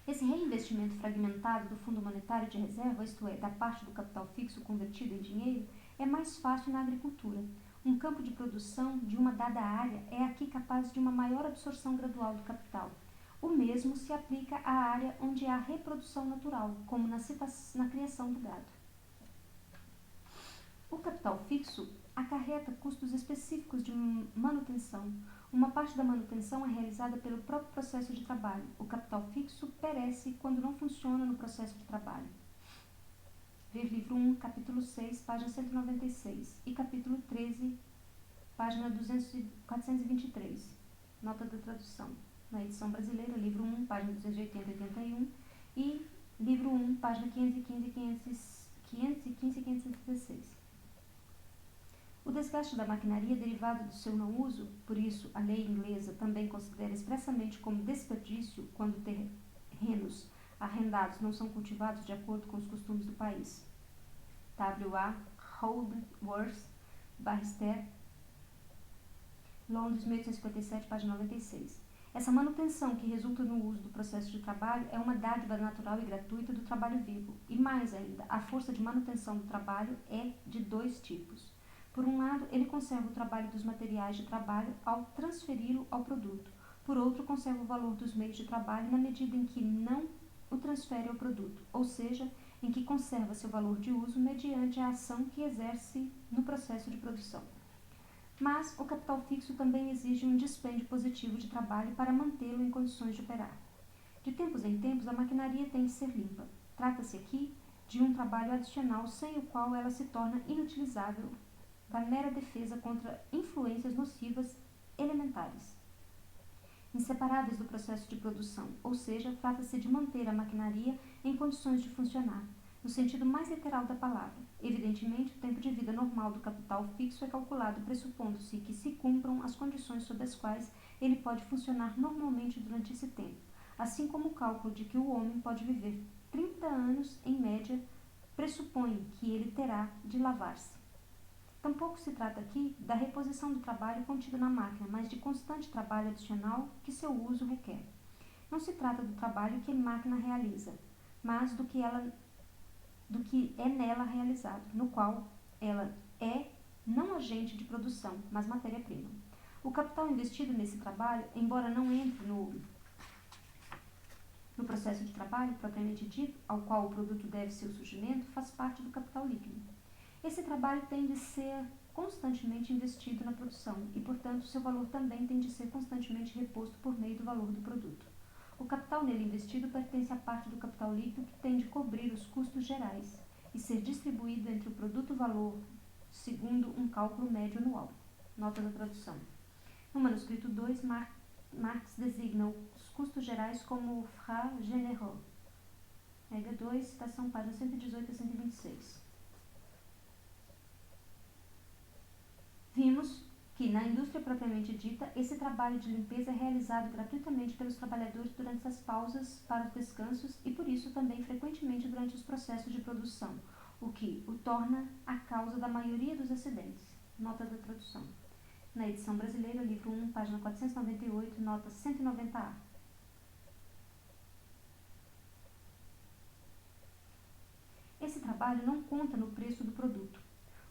Esse reinvestimento fragmentado do Fundo Monetário de Reserva, isto é, da parte do capital fixo convertido em dinheiro, é mais fácil na agricultura. Um campo de produção de uma dada área é aqui capaz de uma maior absorção gradual do capital. O mesmo se aplica à área onde há reprodução natural, como na criação do gado. O capital fixo acarreta custos específicos de manutenção. Uma parte da manutenção é realizada pelo próprio processo de trabalho. O capital fixo perece quando não funciona no processo de trabalho. Ver livro 1, capítulo 6, página 196 e capítulo 13, página 423. Nota da tradução. Na edição brasileira, livro 1, página 280 e 81 e livro 1, página 515 e 516. O desgaste da maquinaria derivado do seu não uso, por isso a lei inglesa também considera expressamente como desperdício quando terrenos arrendados não são cultivados de acordo com os costumes do país. W.A. Holdworth, Barrister, Londres, 1857, página 96. Essa manutenção que resulta no uso do processo de trabalho é uma dádiva natural e gratuita do trabalho vivo. E mais ainda, a força de manutenção do trabalho é de dois tipos. Por um lado, ele conserva o trabalho dos materiais de trabalho ao transferi-lo ao produto. Por outro, conserva o valor dos meios de trabalho na medida em que não o transfere ao produto, ou seja, em que conserva seu valor de uso mediante a ação que exerce no processo de produção. Mas o capital fixo também exige um dispêndio positivo de trabalho para mantê-lo em condições de operar. De tempos em tempos, a maquinaria tem de ser limpa. Trata-se aqui de um trabalho adicional sem o qual ela se torna inutilizável da mera defesa contra influências nocivas elementares, inseparáveis do processo de produção, ou seja, trata-se de manter a maquinaria em condições de funcionar, no sentido mais literal da palavra. Evidentemente, o tempo de vida normal do capital fixo é calculado pressupondo-se que se cumpram as condições sob as quais ele pode funcionar normalmente durante esse tempo, assim como o cálculo de que o homem pode viver 30 anos em média pressupõe que ele terá de lavar-se. Tampouco se trata aqui da reposição do trabalho contido na máquina, mas de constante trabalho adicional que seu uso requer. Não se trata do trabalho que a máquina realiza, mas do que é nela realizado, no qual ela é não agente de produção, mas matéria-prima. O capital investido nesse trabalho, embora não entre no processo de trabalho propriamente dito, ao qual o produto deve seu surgimento, faz parte do capital líquido. Esse trabalho tem de ser constantemente investido na produção e, portanto, seu valor também tem de ser constantemente reposto por meio do valor do produto. O capital nele investido pertence à parte do capital líquido que tem de cobrir os custos gerais e ser distribuído entre o produto-valor segundo um cálculo médio anual. Nota da tradução. No manuscrito 2, Marx designa os custos gerais como frais généraux. Regra 2, citação página 118 a 126. Vimos que, na indústria propriamente dita, esse trabalho de limpeza é realizado gratuitamente pelos trabalhadores durante as pausas para os descansos e, por isso, também frequentemente durante os processos de produção, o que o torna a causa da maioria dos acidentes. Nota da tradução. Na edição brasileira, livro 1, página 498, nota 190A. Esse trabalho não conta no preço do produto.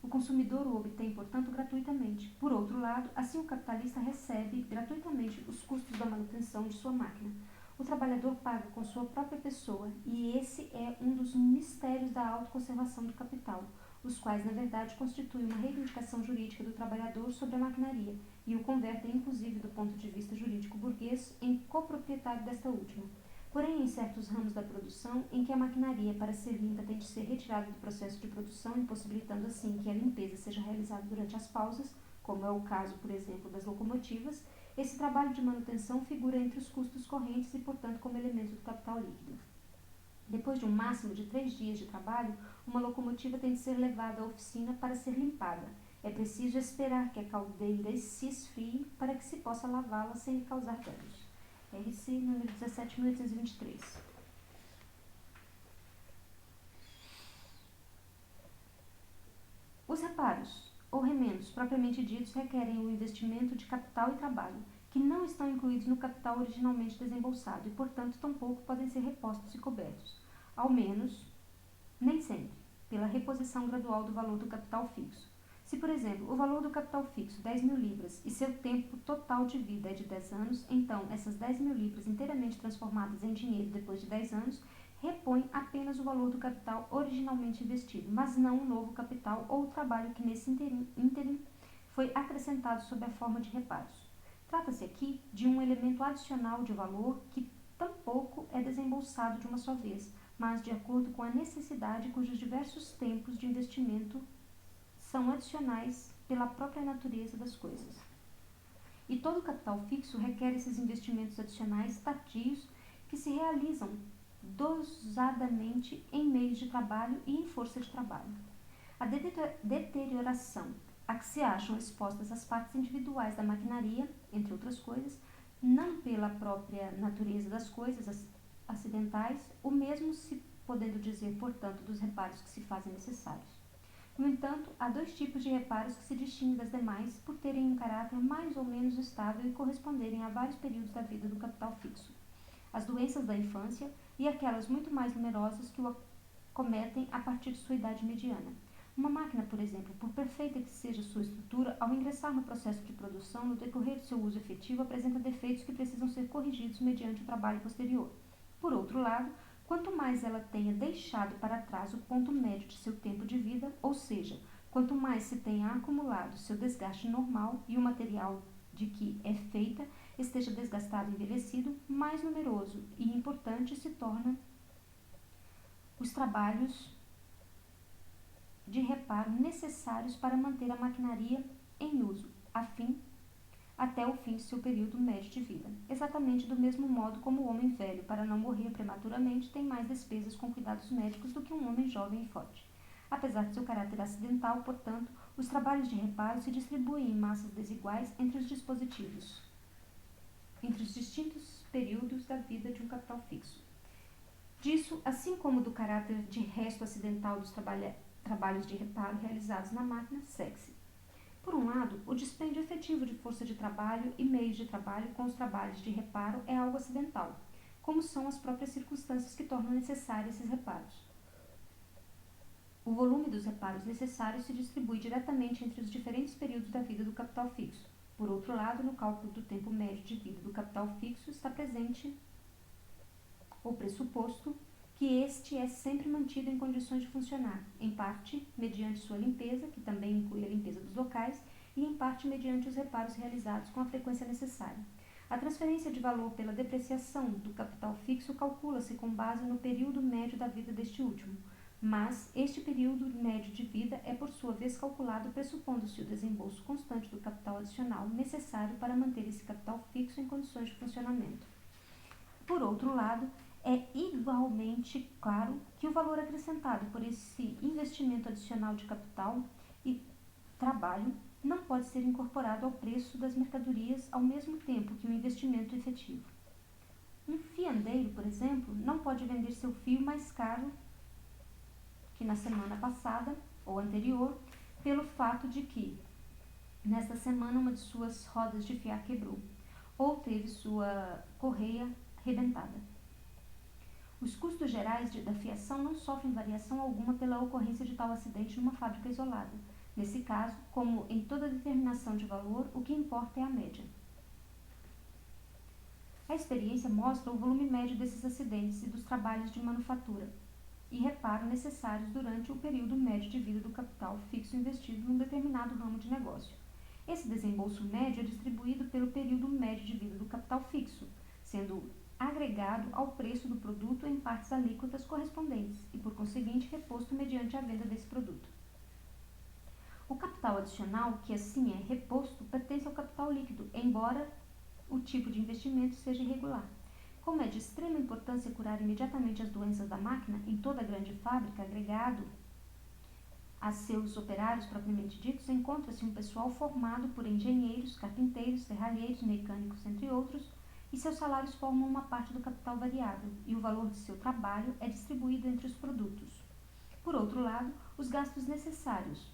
O consumidor o obtém, portanto, gratuitamente. Por outro lado, assim o capitalista recebe gratuitamente os custos da manutenção de sua máquina. O trabalhador paga com sua própria pessoa, e esse é um dos mistérios da autoconservação do capital, os quais, na verdade, constituem uma reivindicação jurídica do trabalhador sobre a maquinaria, e o convertem, inclusive do ponto de vista jurídico burguês, em coproprietário desta última. Porém, em certos ramos da produção, em que a maquinaria, para ser limpa, tem de ser retirada do processo de produção, impossibilitando assim que a limpeza seja realizada durante as pausas, como é o caso, por exemplo, das locomotivas, esse trabalho de manutenção figura entre os custos correntes e, portanto, como elemento do capital líquido. Depois de um máximo de 3 dias de trabalho, uma locomotiva tem de ser levada à oficina para ser limpada. É preciso esperar que a caldeira se esfrie para que se possa lavá-la sem lhe causar danos. RC número 17.823. Os reparos, ou remendos, propriamente ditos, requerem o investimento de capital e trabalho, que não estão incluídos no capital originalmente desembolsado e, portanto, tampouco podem ser repostos e cobertos, ao menos, nem sempre, pela reposição gradual do valor do capital fixo. Se, por exemplo, o valor do capital fixo, 10.000 libras, e seu tempo total de vida é de 10 anos, então essas 10.000 libras inteiramente transformadas em dinheiro depois de 10 anos repõem apenas o valor do capital originalmente investido, mas não o novo capital ou o trabalho que nesse ínterim foi acrescentado sob a forma de reparos. Trata-se aqui de um elemento adicional de valor que tampouco é desembolsado de uma só vez, mas de acordo com a necessidade cujos diversos tempos de investimento são adicionais pela própria natureza das coisas. E todo capital fixo requer esses investimentos adicionais tardios que se realizam dosadamente em meios de trabalho e em força de trabalho. A deterioração a que se acham expostas as partes individuais da maquinaria, entre outras coisas, não pela própria natureza das coisas acidentais, o mesmo se podendo dizer, portanto, dos reparos que se fazem necessários. No entanto, há 2 tipos de reparos que se distinguem das demais por terem um caráter mais ou menos estável e corresponderem a vários períodos da vida do capital fixo: as doenças da infância e aquelas muito mais numerosas que o acometem a partir de sua idade mediana. Uma máquina, por exemplo, por perfeita que seja sua estrutura, ao ingressar no processo de produção, no decorrer do seu uso efetivo, apresenta defeitos que precisam ser corrigidos mediante o trabalho posterior. Por outro lado, quanto mais ela tenha deixado para trás o ponto médio de seu tempo de vida, ou seja, quanto mais se tenha acumulado seu desgaste normal e o material de que é feita esteja desgastado e envelhecido, mais numeroso e importante se torna os trabalhos de reparo necessários para manter a maquinaria em uso, até o fim de seu período médio de vida. Exatamente do mesmo modo como o homem velho, para não morrer prematuramente, tem mais despesas com cuidados médicos do que um homem jovem e forte. Apesar de seu caráter acidental, portanto, os trabalhos de reparo se distribuem em massas desiguais entre os dispositivos, entre os distintos períodos da vida de um capital fixo. Disso, assim como do caráter de resto acidental dos trabalhos de reparo realizados na máquina, segue-se. Por um lado, o dispêndio efetivo de força de trabalho e meios de trabalho com os trabalhos de reparo é algo acidental, como são as próprias circunstâncias que tornam necessários esses reparos. O volume dos reparos necessários se distribui diretamente entre os diferentes períodos da vida do capital fixo. Por outro lado, no cálculo do tempo médio de vida do capital fixo está presente o pressuposto que este é sempre mantido em condições de funcionar, em parte mediante sua limpeza, que também inclui a limpeza dos locais, e em parte mediante os reparos realizados com a frequência necessária. A transferência de valor pela depreciação do capital fixo calcula-se com base no período médio da vida deste último, mas este período médio de vida é por sua vez calculado pressupondo-se o desembolso constante do capital adicional necessário para manter esse capital fixo em condições de funcionamento. Por outro lado, é igualmente claro que o valor acrescentado por esse investimento adicional de capital e trabalho não pode ser incorporado ao preço das mercadorias ao mesmo tempo que o investimento efetivo. Um fiandeiro, por exemplo, não pode vender seu fio mais caro que na semana passada ou anterior, pelo fato de que, nesta semana, uma de suas rodas de fiar quebrou ou teve sua correia rebentada. Os custos gerais da fiação não sofrem variação alguma pela ocorrência de tal acidente numa fábrica isolada. Nesse caso, como em toda determinação de valor, o que importa é a média. A experiência mostra o volume médio desses acidentes e dos trabalhos de manufatura e reparo necessários durante o período médio de vida do capital fixo investido num determinado ramo de negócio. Esse desembolso médio é distribuído pelo período médio de vida do capital fixo, sendo agregado ao preço do produto em partes alíquotas correspondentes e, por conseguinte, reposto mediante a venda desse produto. O capital adicional, que assim é reposto, pertence ao capital líquido, embora o tipo de investimento seja irregular. Como é de extrema importância curar imediatamente as doenças da máquina, em toda a grande fábrica, agregado a seus operários propriamente ditos, encontra-se um pessoal formado por engenheiros, carpinteiros, serralheiros, mecânicos, entre outros, e seus salários formam uma parte do capital variável, e o valor de seu trabalho é distribuído entre os produtos. Por outro lado, os gastos necessários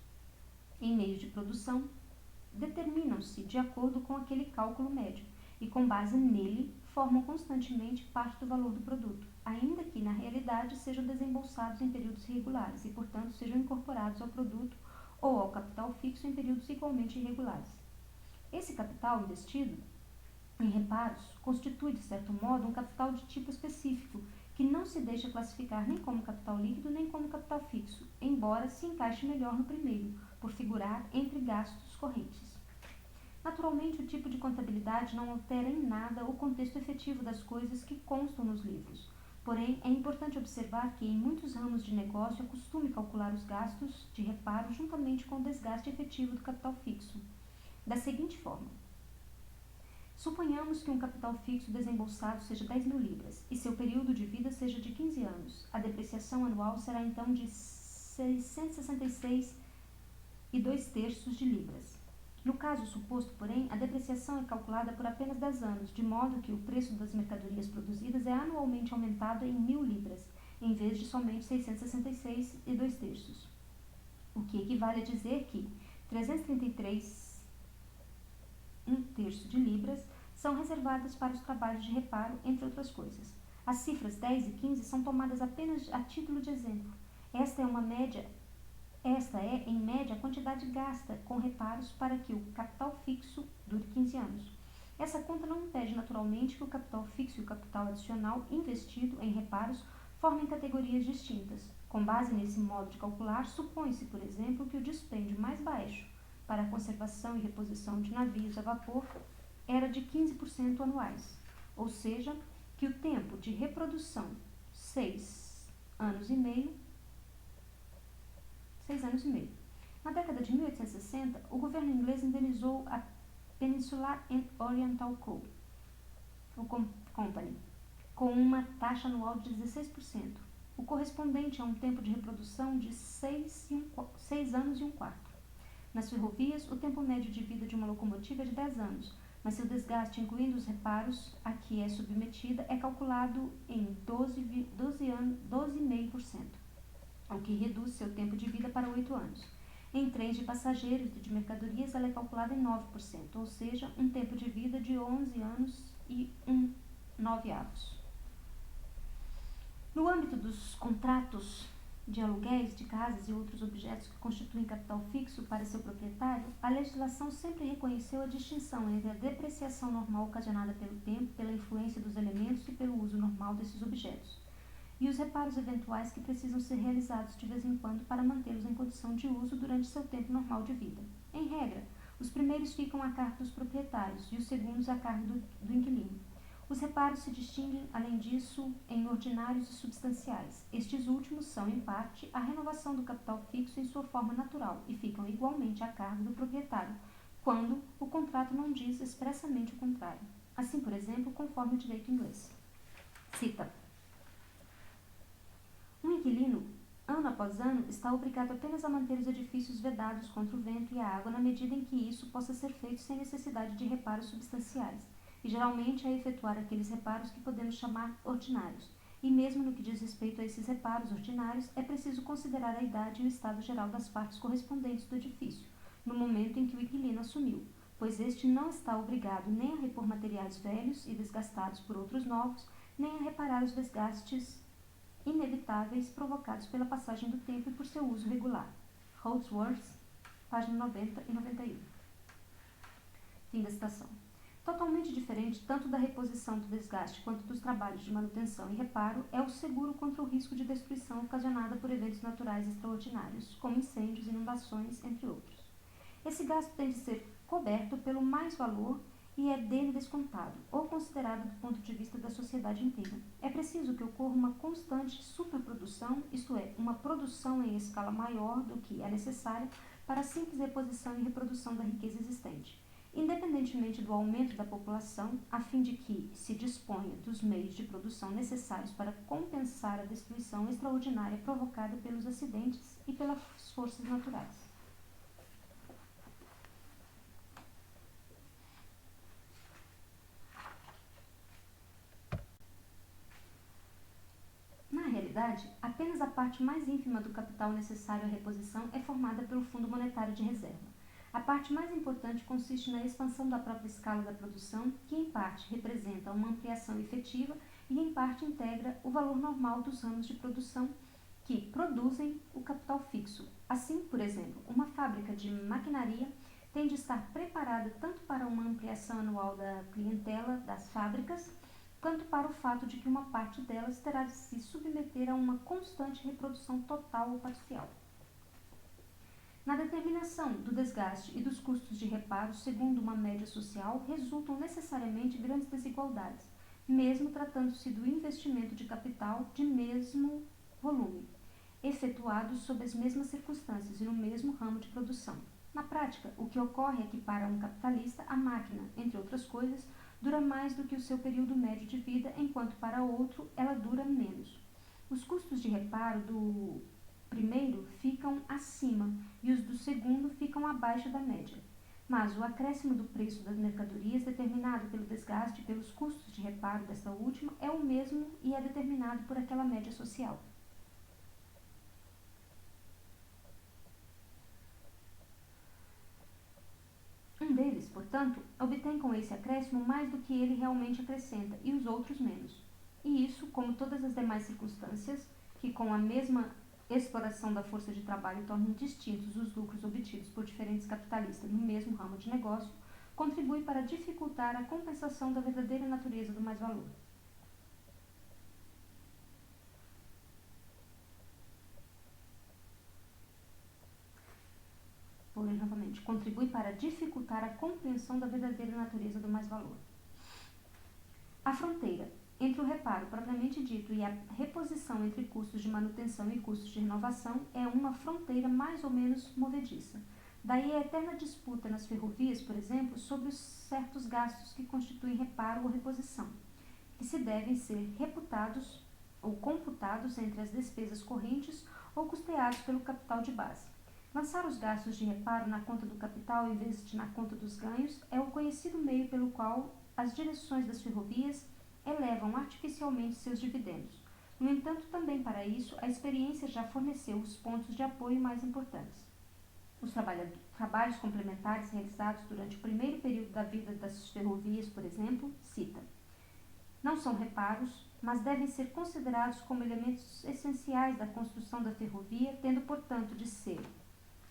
em meios de produção determinam-se de acordo com aquele cálculo médio, e com base nele formam constantemente parte do valor do produto, ainda que na realidade sejam desembolsados em períodos irregulares e, portanto, sejam incorporados ao produto ou ao capital fixo em períodos igualmente irregulares. Esse capital investido em reparos constitui, de certo modo, um capital de tipo específico, que não se deixa classificar nem como capital líquido nem como capital fixo, embora se encaixe melhor no primeiro, por figurar entre gastos correntes. Naturalmente, o tipo de contabilidade não altera em nada o contexto efetivo das coisas que constam nos livros. Porém, é importante observar que, em muitos ramos de negócio, é costume calcular os gastos de reparo juntamente com o desgaste efetivo do capital fixo, da seguinte forma: suponhamos que um capital fixo desembolsado seja 10.000 libras e seu período de vida seja de 15 anos. A depreciação anual será então de 666 e 2/3 de libras. No caso suposto, porém, a depreciação é calculada por apenas 10 anos, de modo que o preço das mercadorias produzidas é anualmente aumentado em 1.000 libras, em vez de somente 666 e 2/3, o que equivale a dizer que 333 1/3 de libras são reservadas para os trabalhos de reparo, entre outras coisas. As cifras 10 e 15 são tomadas apenas a título de exemplo. Esta é, em média, a quantidade gasta com reparos para que o capital fixo dure 15 anos. Essa conta não impede, naturalmente, que o capital fixo e o capital adicional investido em reparos formem categorias distintas. Com base nesse modo de calcular, supõe-se, por exemplo, que o dispêndio mais baixo para a conservação e reposição de navios a vapor era de 15% anuais, ou seja, que o tempo de reprodução, 6 anos e meio. Na década de 1860, o governo inglês indenizou a Peninsular and Oriental Coal Company com uma taxa anual de 16%, o correspondente a um tempo de reprodução de 6 anos e um quarto. Nas ferrovias, o tempo médio de vida de uma locomotiva é de 10 anos, mas seu desgaste, incluindo os reparos a que é submetida, é calculado em 12,5%. o que reduz seu tempo de vida para 8 anos. Em trens de passageiros e de mercadorias, ela é calculada em 9%, ou seja, um tempo de vida de 11 anos e 1/9. No âmbito dos contratos de aluguéis de casas e outros objetos que constituem capital fixo para seu proprietário, a legislação sempre reconheceu a distinção entre a depreciação normal ocasionada pelo tempo, pela influência dos elementos e pelo uso normal desses objetos, e os reparos eventuais que precisam ser realizados de vez em quando para mantê-los em condição de uso durante seu tempo normal de vida. Em regra, os primeiros ficam a cargo dos proprietários e os segundos a cargo do inquilino. Os reparos se distinguem, além disso, em ordinários e substanciais. Estes últimos são, em parte, a renovação do capital fixo em sua forma natural e ficam igualmente a cargo do proprietário, quando o contrato não diz expressamente o contrário. Assim, por exemplo, conforme o direito inglês. Cita: um inquilino, ano após ano, está obrigado apenas a manter os edifícios vedados contra o vento e a água na medida em que isso possa ser feito sem necessidade de reparos substanciais, e geralmente a efetuar aqueles reparos que podemos chamar ordinários. E mesmo no que diz respeito a esses reparos ordinários, é preciso considerar a idade e o estado geral das partes correspondentes do edifício, no momento em que o inquilino assumiu, pois este não está obrigado nem a repor materiais velhos e desgastados por outros novos, nem a reparar os desgastes inevitáveis provocados pela passagem do tempo e por seu uso regular. Holdsworth, página 90 e 91. Fim da citação. Totalmente diferente tanto da reposição do desgaste quanto dos trabalhos de manutenção e reparo é o seguro contra o risco de destruição ocasionada por eventos naturais extraordinários, como incêndios, inundações, entre outros. Esse gasto tem de ser coberto pelo mais-valor e é dele descontado, ou considerado do ponto de vista da sociedade inteira. É preciso que ocorra uma constante superprodução, isto é, uma produção em escala maior do que é necessária para a simples reposição e reprodução da riqueza existente, independentemente do aumento da população, a fim de que se disponha dos meios de produção necessários para compensar a destruição extraordinária provocada pelos acidentes e pelas forças naturais. Na realidade, apenas a parte mais ínfima do capital necessário à reposição é formada pelo Fundo Monetário de Reserva. A parte mais importante consiste na expansão da própria escala da produção, que em parte representa uma ampliação efetiva e em parte integra o valor normal dos ramos de produção que produzem o capital fixo. Assim, por exemplo, uma fábrica de maquinaria tem de estar preparada tanto para uma ampliação anual da clientela das fábricas, quanto para o fato de que uma parte delas terá de se submeter a uma constante reprodução total ou parcial. Na determinação do desgaste e dos custos de reparo segundo uma média social, resultam necessariamente grandes desigualdades, mesmo tratando-se do investimento de capital de mesmo volume, efetuados sob as mesmas circunstâncias e no mesmo ramo de produção. Na prática, o que ocorre é que para um capitalista, a máquina, entre outras coisas, dura mais do que o seu período médio de vida, enquanto para outro ela dura menos. Os custos de reparo do primeiro ficam acima e os do segundo ficam abaixo da média. Mas o acréscimo do preço das mercadorias, determinado pelo desgaste e pelos custos de reparo desta última, é o mesmo e é determinado por aquela média social. Um deles, portanto, obtém com esse acréscimo mais do que ele realmente acrescenta e os outros menos. E isso, como todas as demais circunstâncias, que com a mesma exploração da força de trabalho tornam distintos os lucros obtidos por diferentes capitalistas no mesmo ramo de negócio, contribui para dificultar a compensação da verdadeira natureza do mais-valor. Vou ler novamente. Contribui para dificultar a compreensão da verdadeira natureza do mais-valor. A fronteira entre o reparo propriamente dito e a reposição entre custos de manutenção e custos de renovação é uma fronteira mais ou menos movediça. Daí a eterna disputa nas ferrovias, por exemplo, sobre os certos gastos que constituem reparo ou reposição, que se devem ser reputados ou computados entre as despesas correntes ou custeados pelo capital de base. Lançar os gastos de reparo na conta do capital em vez de na conta dos ganhos é o conhecido meio pelo qual as direções das ferrovias elevam artificialmente seus dividendos. No entanto, também para isso, a experiência já forneceu os pontos de apoio mais importantes. Os trabalhos complementares realizados durante o primeiro período da vida das ferrovias, por exemplo, cita: não são reparos, mas devem ser considerados como elementos essenciais da construção da ferrovia, tendo, portanto, de ser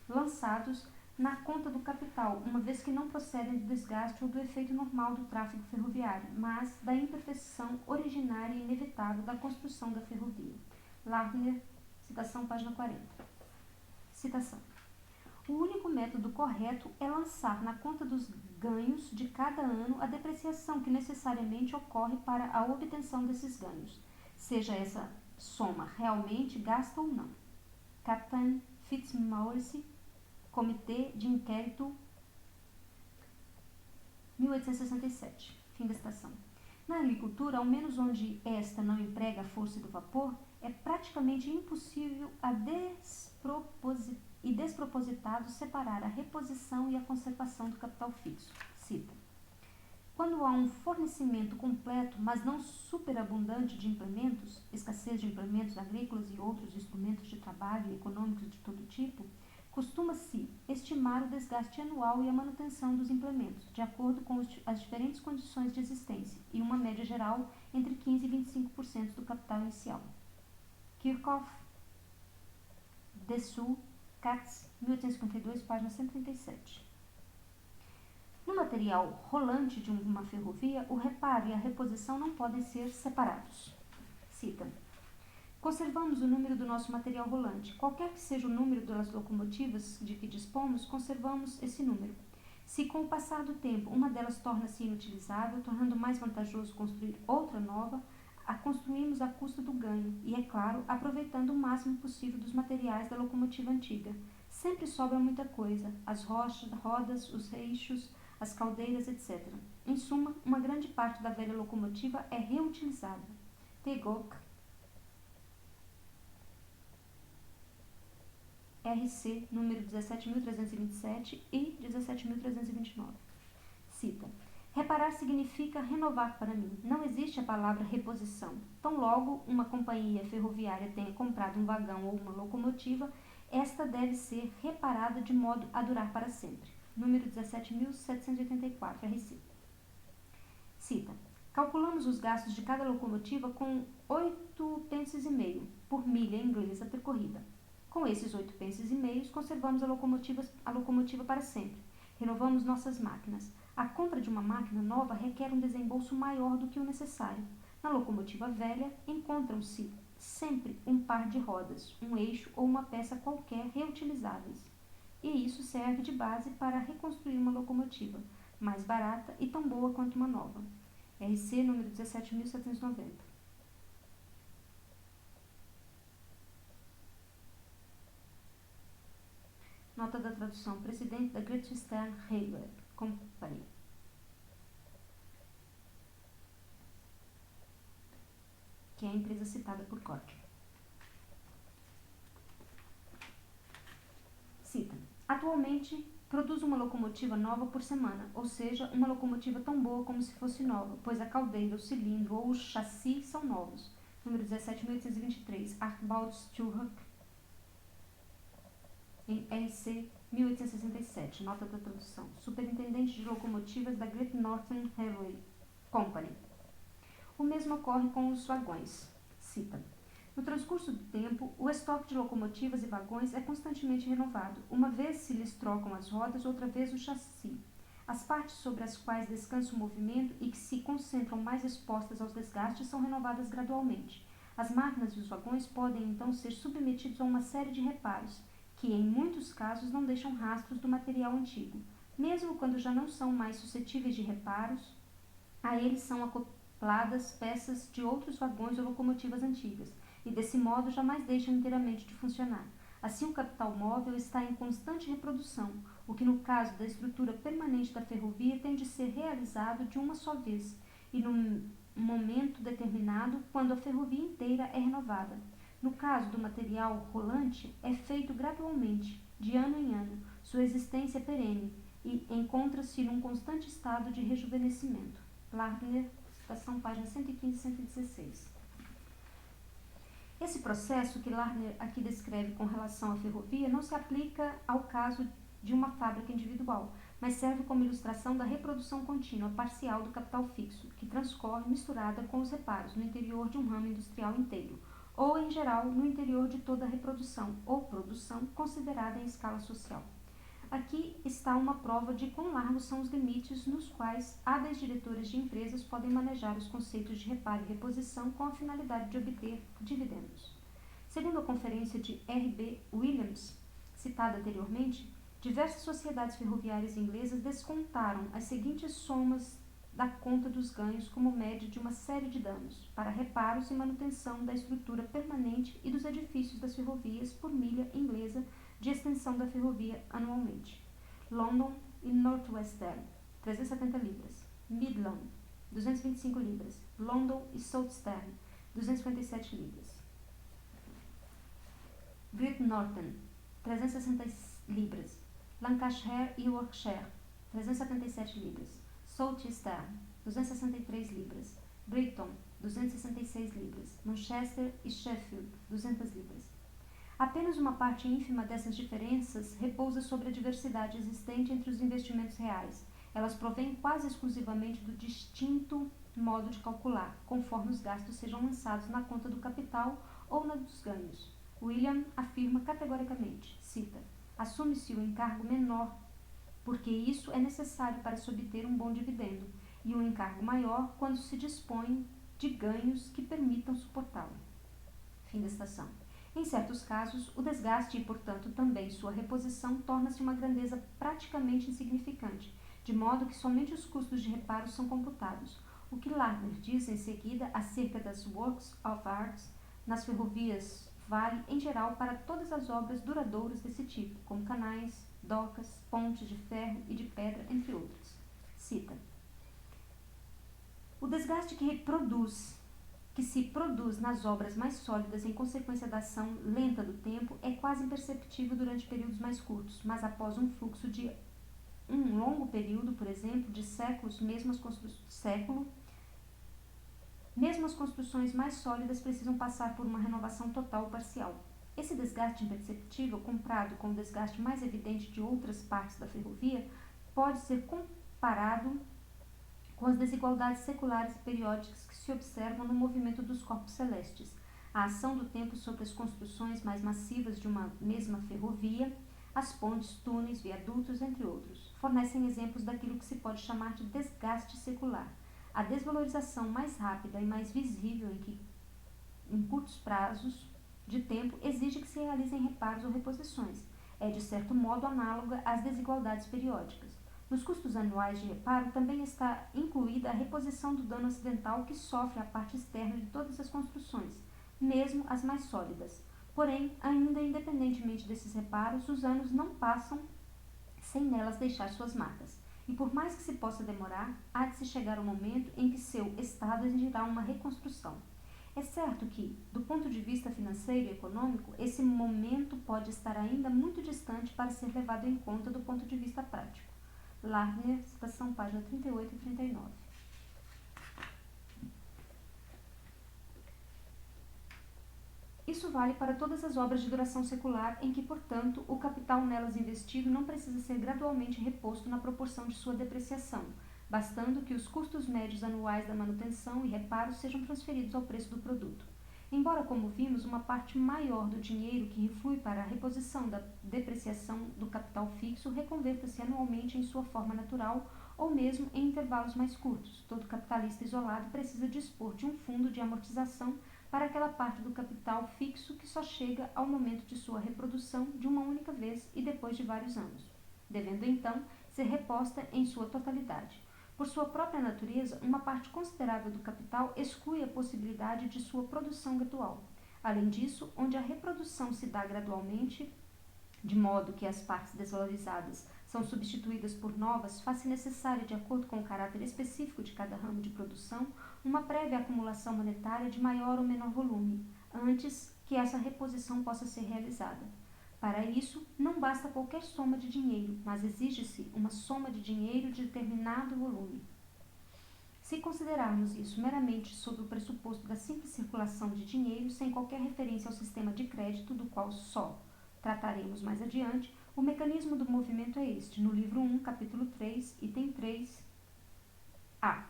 lançados na conta do capital, uma vez que não procedem do desgaste ou do efeito normal do tráfego ferroviário, mas da imperfeição originária e inevitável da construção da ferrovia. Lardner, citação, página 40. Citação. O único método correto é lançar na conta dos ganhos de cada ano a depreciação que necessariamente ocorre para a obtenção desses ganhos, seja essa soma realmente gasta ou não. Captain Fitzmaurice, Comitê de Inquérito, 1867. Fim da citação. Na agricultura, ao menos onde esta não emprega a força do vapor, é praticamente impossível e despropositado separar a reposição e a conservação do capital fixo. Cita: quando há um fornecimento completo, mas não superabundante de implementos, escassez de implementos agrícolas e outros instrumentos de trabalho econômicos de todo tipo, costuma-se estimar o desgaste anual e a manutenção dos implementos, de acordo com as diferentes condições de existência, e uma média geral entre 15% e 25% do capital inicial. Kirchhoff, Dessous, Katz, 1852, página 137. No material rolante de uma ferrovia, o reparo e a reposição não podem ser separados. Cita: conservamos o número do nosso material rolante. Qualquer que seja o número das locomotivas de que dispomos, conservamos esse número. Se com o passar do tempo uma delas torna-se inutilizável, tornando mais vantajoso construir outra nova, a construímos à custa do ganho e, é claro, aproveitando o máximo possível dos materiais da locomotiva antiga. Sempre sobra muita coisa: as rodas, os eixos, as caldeiras, etc. Em suma, uma grande parte da velha locomotiva é reutilizada. Tegok, RC número 17.327 e 17.329. Cita: reparar significa renovar para mim. Não existe a palavra reposição. Tão logo uma companhia ferroviária tenha comprado um vagão ou uma locomotiva, esta deve ser reparada de modo a durar para sempre. Número 17.784, RC. Cita: calculamos os gastos de cada locomotiva com 8 pences e meio por milha inglesa percorrida. Com esses 8 pences e meio, conservamos a locomotiva para sempre. Renovamos nossas máquinas. A compra de uma máquina nova requer um desembolso maior do que o necessário. Na locomotiva velha, encontram-se sempre um par de rodas, um eixo ou uma peça qualquer reutilizáveis. E isso serve de base para reconstruir uma locomotiva, mais barata e tão boa quanto uma nova. RC número 17.790. Nota da tradução: presidente da Great Eastern Railway Company, que é a empresa citada por Cork. Cita: atualmente produz uma locomotiva nova por semana, ou seja, uma locomotiva tão boa como se fosse nova, pois a caldeira, o cilindro ou o chassi são novos. Número 17.823, Archibald Stuart, em RC 1867, nota da tradução: superintendente de locomotivas da Great Northern Railway Company. O mesmo ocorre com os vagões. Cita: no transcurso do tempo, o estoque de locomotivas e vagões é constantemente renovado. Uma vez se lhes trocam as rodas, outra vez o chassi. As partes sobre as quais descansa o movimento e que se concentram mais expostas aos desgastes são renovadas gradualmente. As máquinas e os vagões podem então ser submetidos a uma série de reparos, que em muitos casos não deixam rastros do material antigo. Mesmo quando já não são mais suscetíveis de reparos, a eles são acopladas peças de outros vagões ou locomotivas antigas, e desse modo jamais deixam inteiramente de funcionar. Assim, o capital móvel está em constante reprodução, o que no caso da estrutura permanente da ferrovia tem de ser realizado de uma só vez, e num momento determinado, quando a ferrovia inteira é renovada. No caso do material rolante, é feito gradualmente, de ano em ano. Sua existência é perene e encontra-se num constante estado de rejuvenescimento. Lardner, citação, páginas 115 e 116. Esse processo que Lardner aqui descreve com relação à ferrovia não se aplica ao caso de uma fábrica individual, mas serve como ilustração da reprodução contínua parcial do capital fixo, que transcorre misturada com os reparos no interior de um ramo industrial inteiro, ou, em geral, no interior de toda a reprodução ou produção considerada em escala social. Aqui está uma prova de quão largos são os limites nos quais hábeis diretores de empresas podem manejar os conceitos de reparo e reposição com a finalidade de obter dividendos. Segundo a conferência de R.B. Williams, citada anteriormente, diversas sociedades ferroviárias inglesas descontaram as seguintes somas da conta dos ganhos como média de uma série de danos, para reparos e manutenção da estrutura permanente e dos edifícios das ferrovias por milha inglesa de extensão da ferrovia anualmente. London e Northwestern, 370 libras. Midland, 225 libras. London e Southern, 257 libras. Great Northern, 360 libras. Lancashire e Yorkshire, 377 libras. Southeastern, 263 libras. Brighton, 266 libras. Manchester e Sheffield, 200 libras. Apenas uma parte ínfima dessas diferenças repousa sobre a diversidade existente entre os investimentos reais. Elas provêm quase exclusivamente do distinto modo de calcular, conforme os gastos sejam lançados na conta do capital ou na dos ganhos. William afirma categoricamente, cita: assume-se o encargo menor porque isso é necessário para se obter um bom dividendo, e um encargo maior quando se dispõe de ganhos que permitam suportá-lo. Fim da citação. Em certos casos, o desgaste e, portanto, também sua reposição torna-se uma grandeza praticamente insignificante, de modo que somente os custos de reparo são computados. O que Lardner diz em seguida acerca das works of art nas ferrovias vale, em geral, para todas as obras duradouras desse tipo, como canais, docas, pontes de ferro e de pedra, entre outras. Cita: o desgaste que se produz nas obras mais sólidas em consequência da ação lenta do tempo é quase imperceptível durante períodos mais curtos, mas após um fluxo de um longo período, por exemplo, de séculos, mesmo as construções mais sólidas precisam passar por uma renovação total ou parcial. Esse desgaste imperceptível, comparado com o desgaste mais evidente de outras partes da ferrovia, pode ser comparado com as desigualdades seculares e periódicas que se observam no movimento dos corpos celestes. A ação do tempo sobre as construções mais massivas de uma mesma ferrovia, as pontes, túneis, viadutos, entre outros, fornecem exemplos daquilo que se pode chamar de desgaste secular. A desvalorização mais rápida e mais visível em curtos prazos de tempo exige que se realizem reparos ou reposições. É, de certo modo, análoga às desigualdades periódicas. Nos custos anuais de reparo também está incluída a reposição do dano acidental que sofre a parte externa de todas as construções, mesmo as mais sólidas. Porém, ainda independentemente desses reparos, os anos não passam sem nelas deixar suas marcas. E por mais que se possa demorar, há de se chegar ao momento em que seu estado exigirá uma reconstrução. É certo que, do ponto de vista financeiro e econômico, esse momento pode estar ainda muito distante para ser levado em conta do ponto de vista prático. Lardner, citação, página 38 e 39. Isso vale para todas as obras de duração secular em que, portanto, o capital nelas investido não precisa ser gradualmente reposto na proporção de sua depreciação, bastando que os custos médios anuais da manutenção e reparos sejam transferidos ao preço do produto. Embora, como vimos, uma parte maior do dinheiro que reflui para a reposição da depreciação do capital fixo reconverta-se anualmente em sua forma natural ou mesmo em intervalos mais curtos. Todo capitalista isolado precisa dispor de um fundo de amortização para aquela parte do capital fixo que só chega ao momento de sua reprodução de uma única vez e depois de vários anos, devendo então ser reposta em sua totalidade. Por sua própria natureza, uma parte considerável do capital exclui a possibilidade de sua produção gradual. Além disso, onde a reprodução se dá gradualmente, de modo que as partes desvalorizadas são substituídas por novas, faz-se necessária, de acordo com o caráter específico de cada ramo de produção, uma prévia acumulação monetária de maior ou menor volume, antes que essa reposição possa ser realizada. Para isso, não basta qualquer soma de dinheiro, mas exige-se uma soma de dinheiro de determinado volume. Se considerarmos isso meramente sob o pressuposto da simples circulação de dinheiro, sem qualquer referência ao sistema de crédito, do qual só trataremos mais adiante, o mecanismo do movimento é este, no livro 1, capítulo 3, item 3a.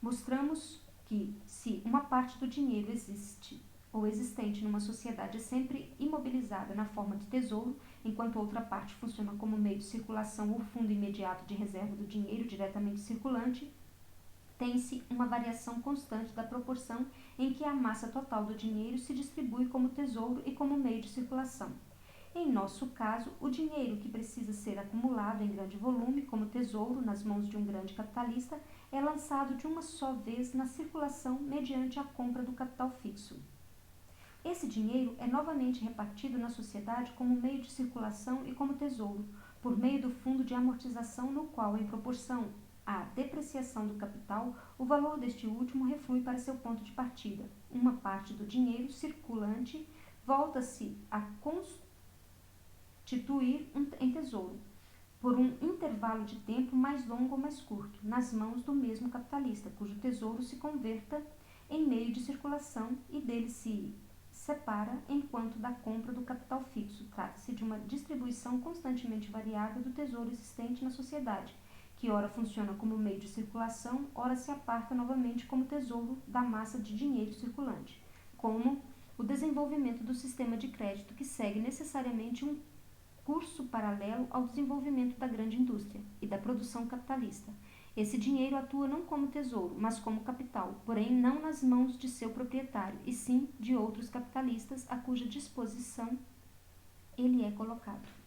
Mostramos que, se uma parte do dinheiro existe ou existente numa sociedade é sempre imobilizada na forma de tesouro, enquanto outra parte funciona como meio de circulação ou fundo imediato de reserva do dinheiro diretamente circulante, tem-se uma variação constante da proporção em que a massa total do dinheiro se distribui como tesouro e como meio de circulação. Em nosso caso, o dinheiro que precisa ser acumulado em grande volume como tesouro nas mãos de um grande capitalista é lançado de uma só vez na circulação mediante a compra do capital fixo. Esse dinheiro é novamente repartido na sociedade como meio de circulação e como tesouro, por meio do fundo de amortização no qual, em proporção à depreciação do capital, o valor deste último reflui para seu ponto de partida. Uma parte do dinheiro circulante volta-se a constituir em tesouro, por um intervalo de tempo mais longo ou mais curto, nas mãos do mesmo capitalista, cujo tesouro se converta em meio de circulação e dele se separa enquanto da compra do capital fixo. Trata-se de uma distribuição constantemente variável do tesouro existente na sociedade, que ora funciona como meio de circulação, ora se aparta novamente como tesouro da massa de dinheiro circulante, como o desenvolvimento do sistema de crédito, que segue necessariamente um recurso paralelo ao desenvolvimento da grande indústria e da produção capitalista. Esse dinheiro atua não como tesouro, mas como capital, porém não nas mãos de seu proprietário, e sim de outros capitalistas a cuja disposição ele é colocado.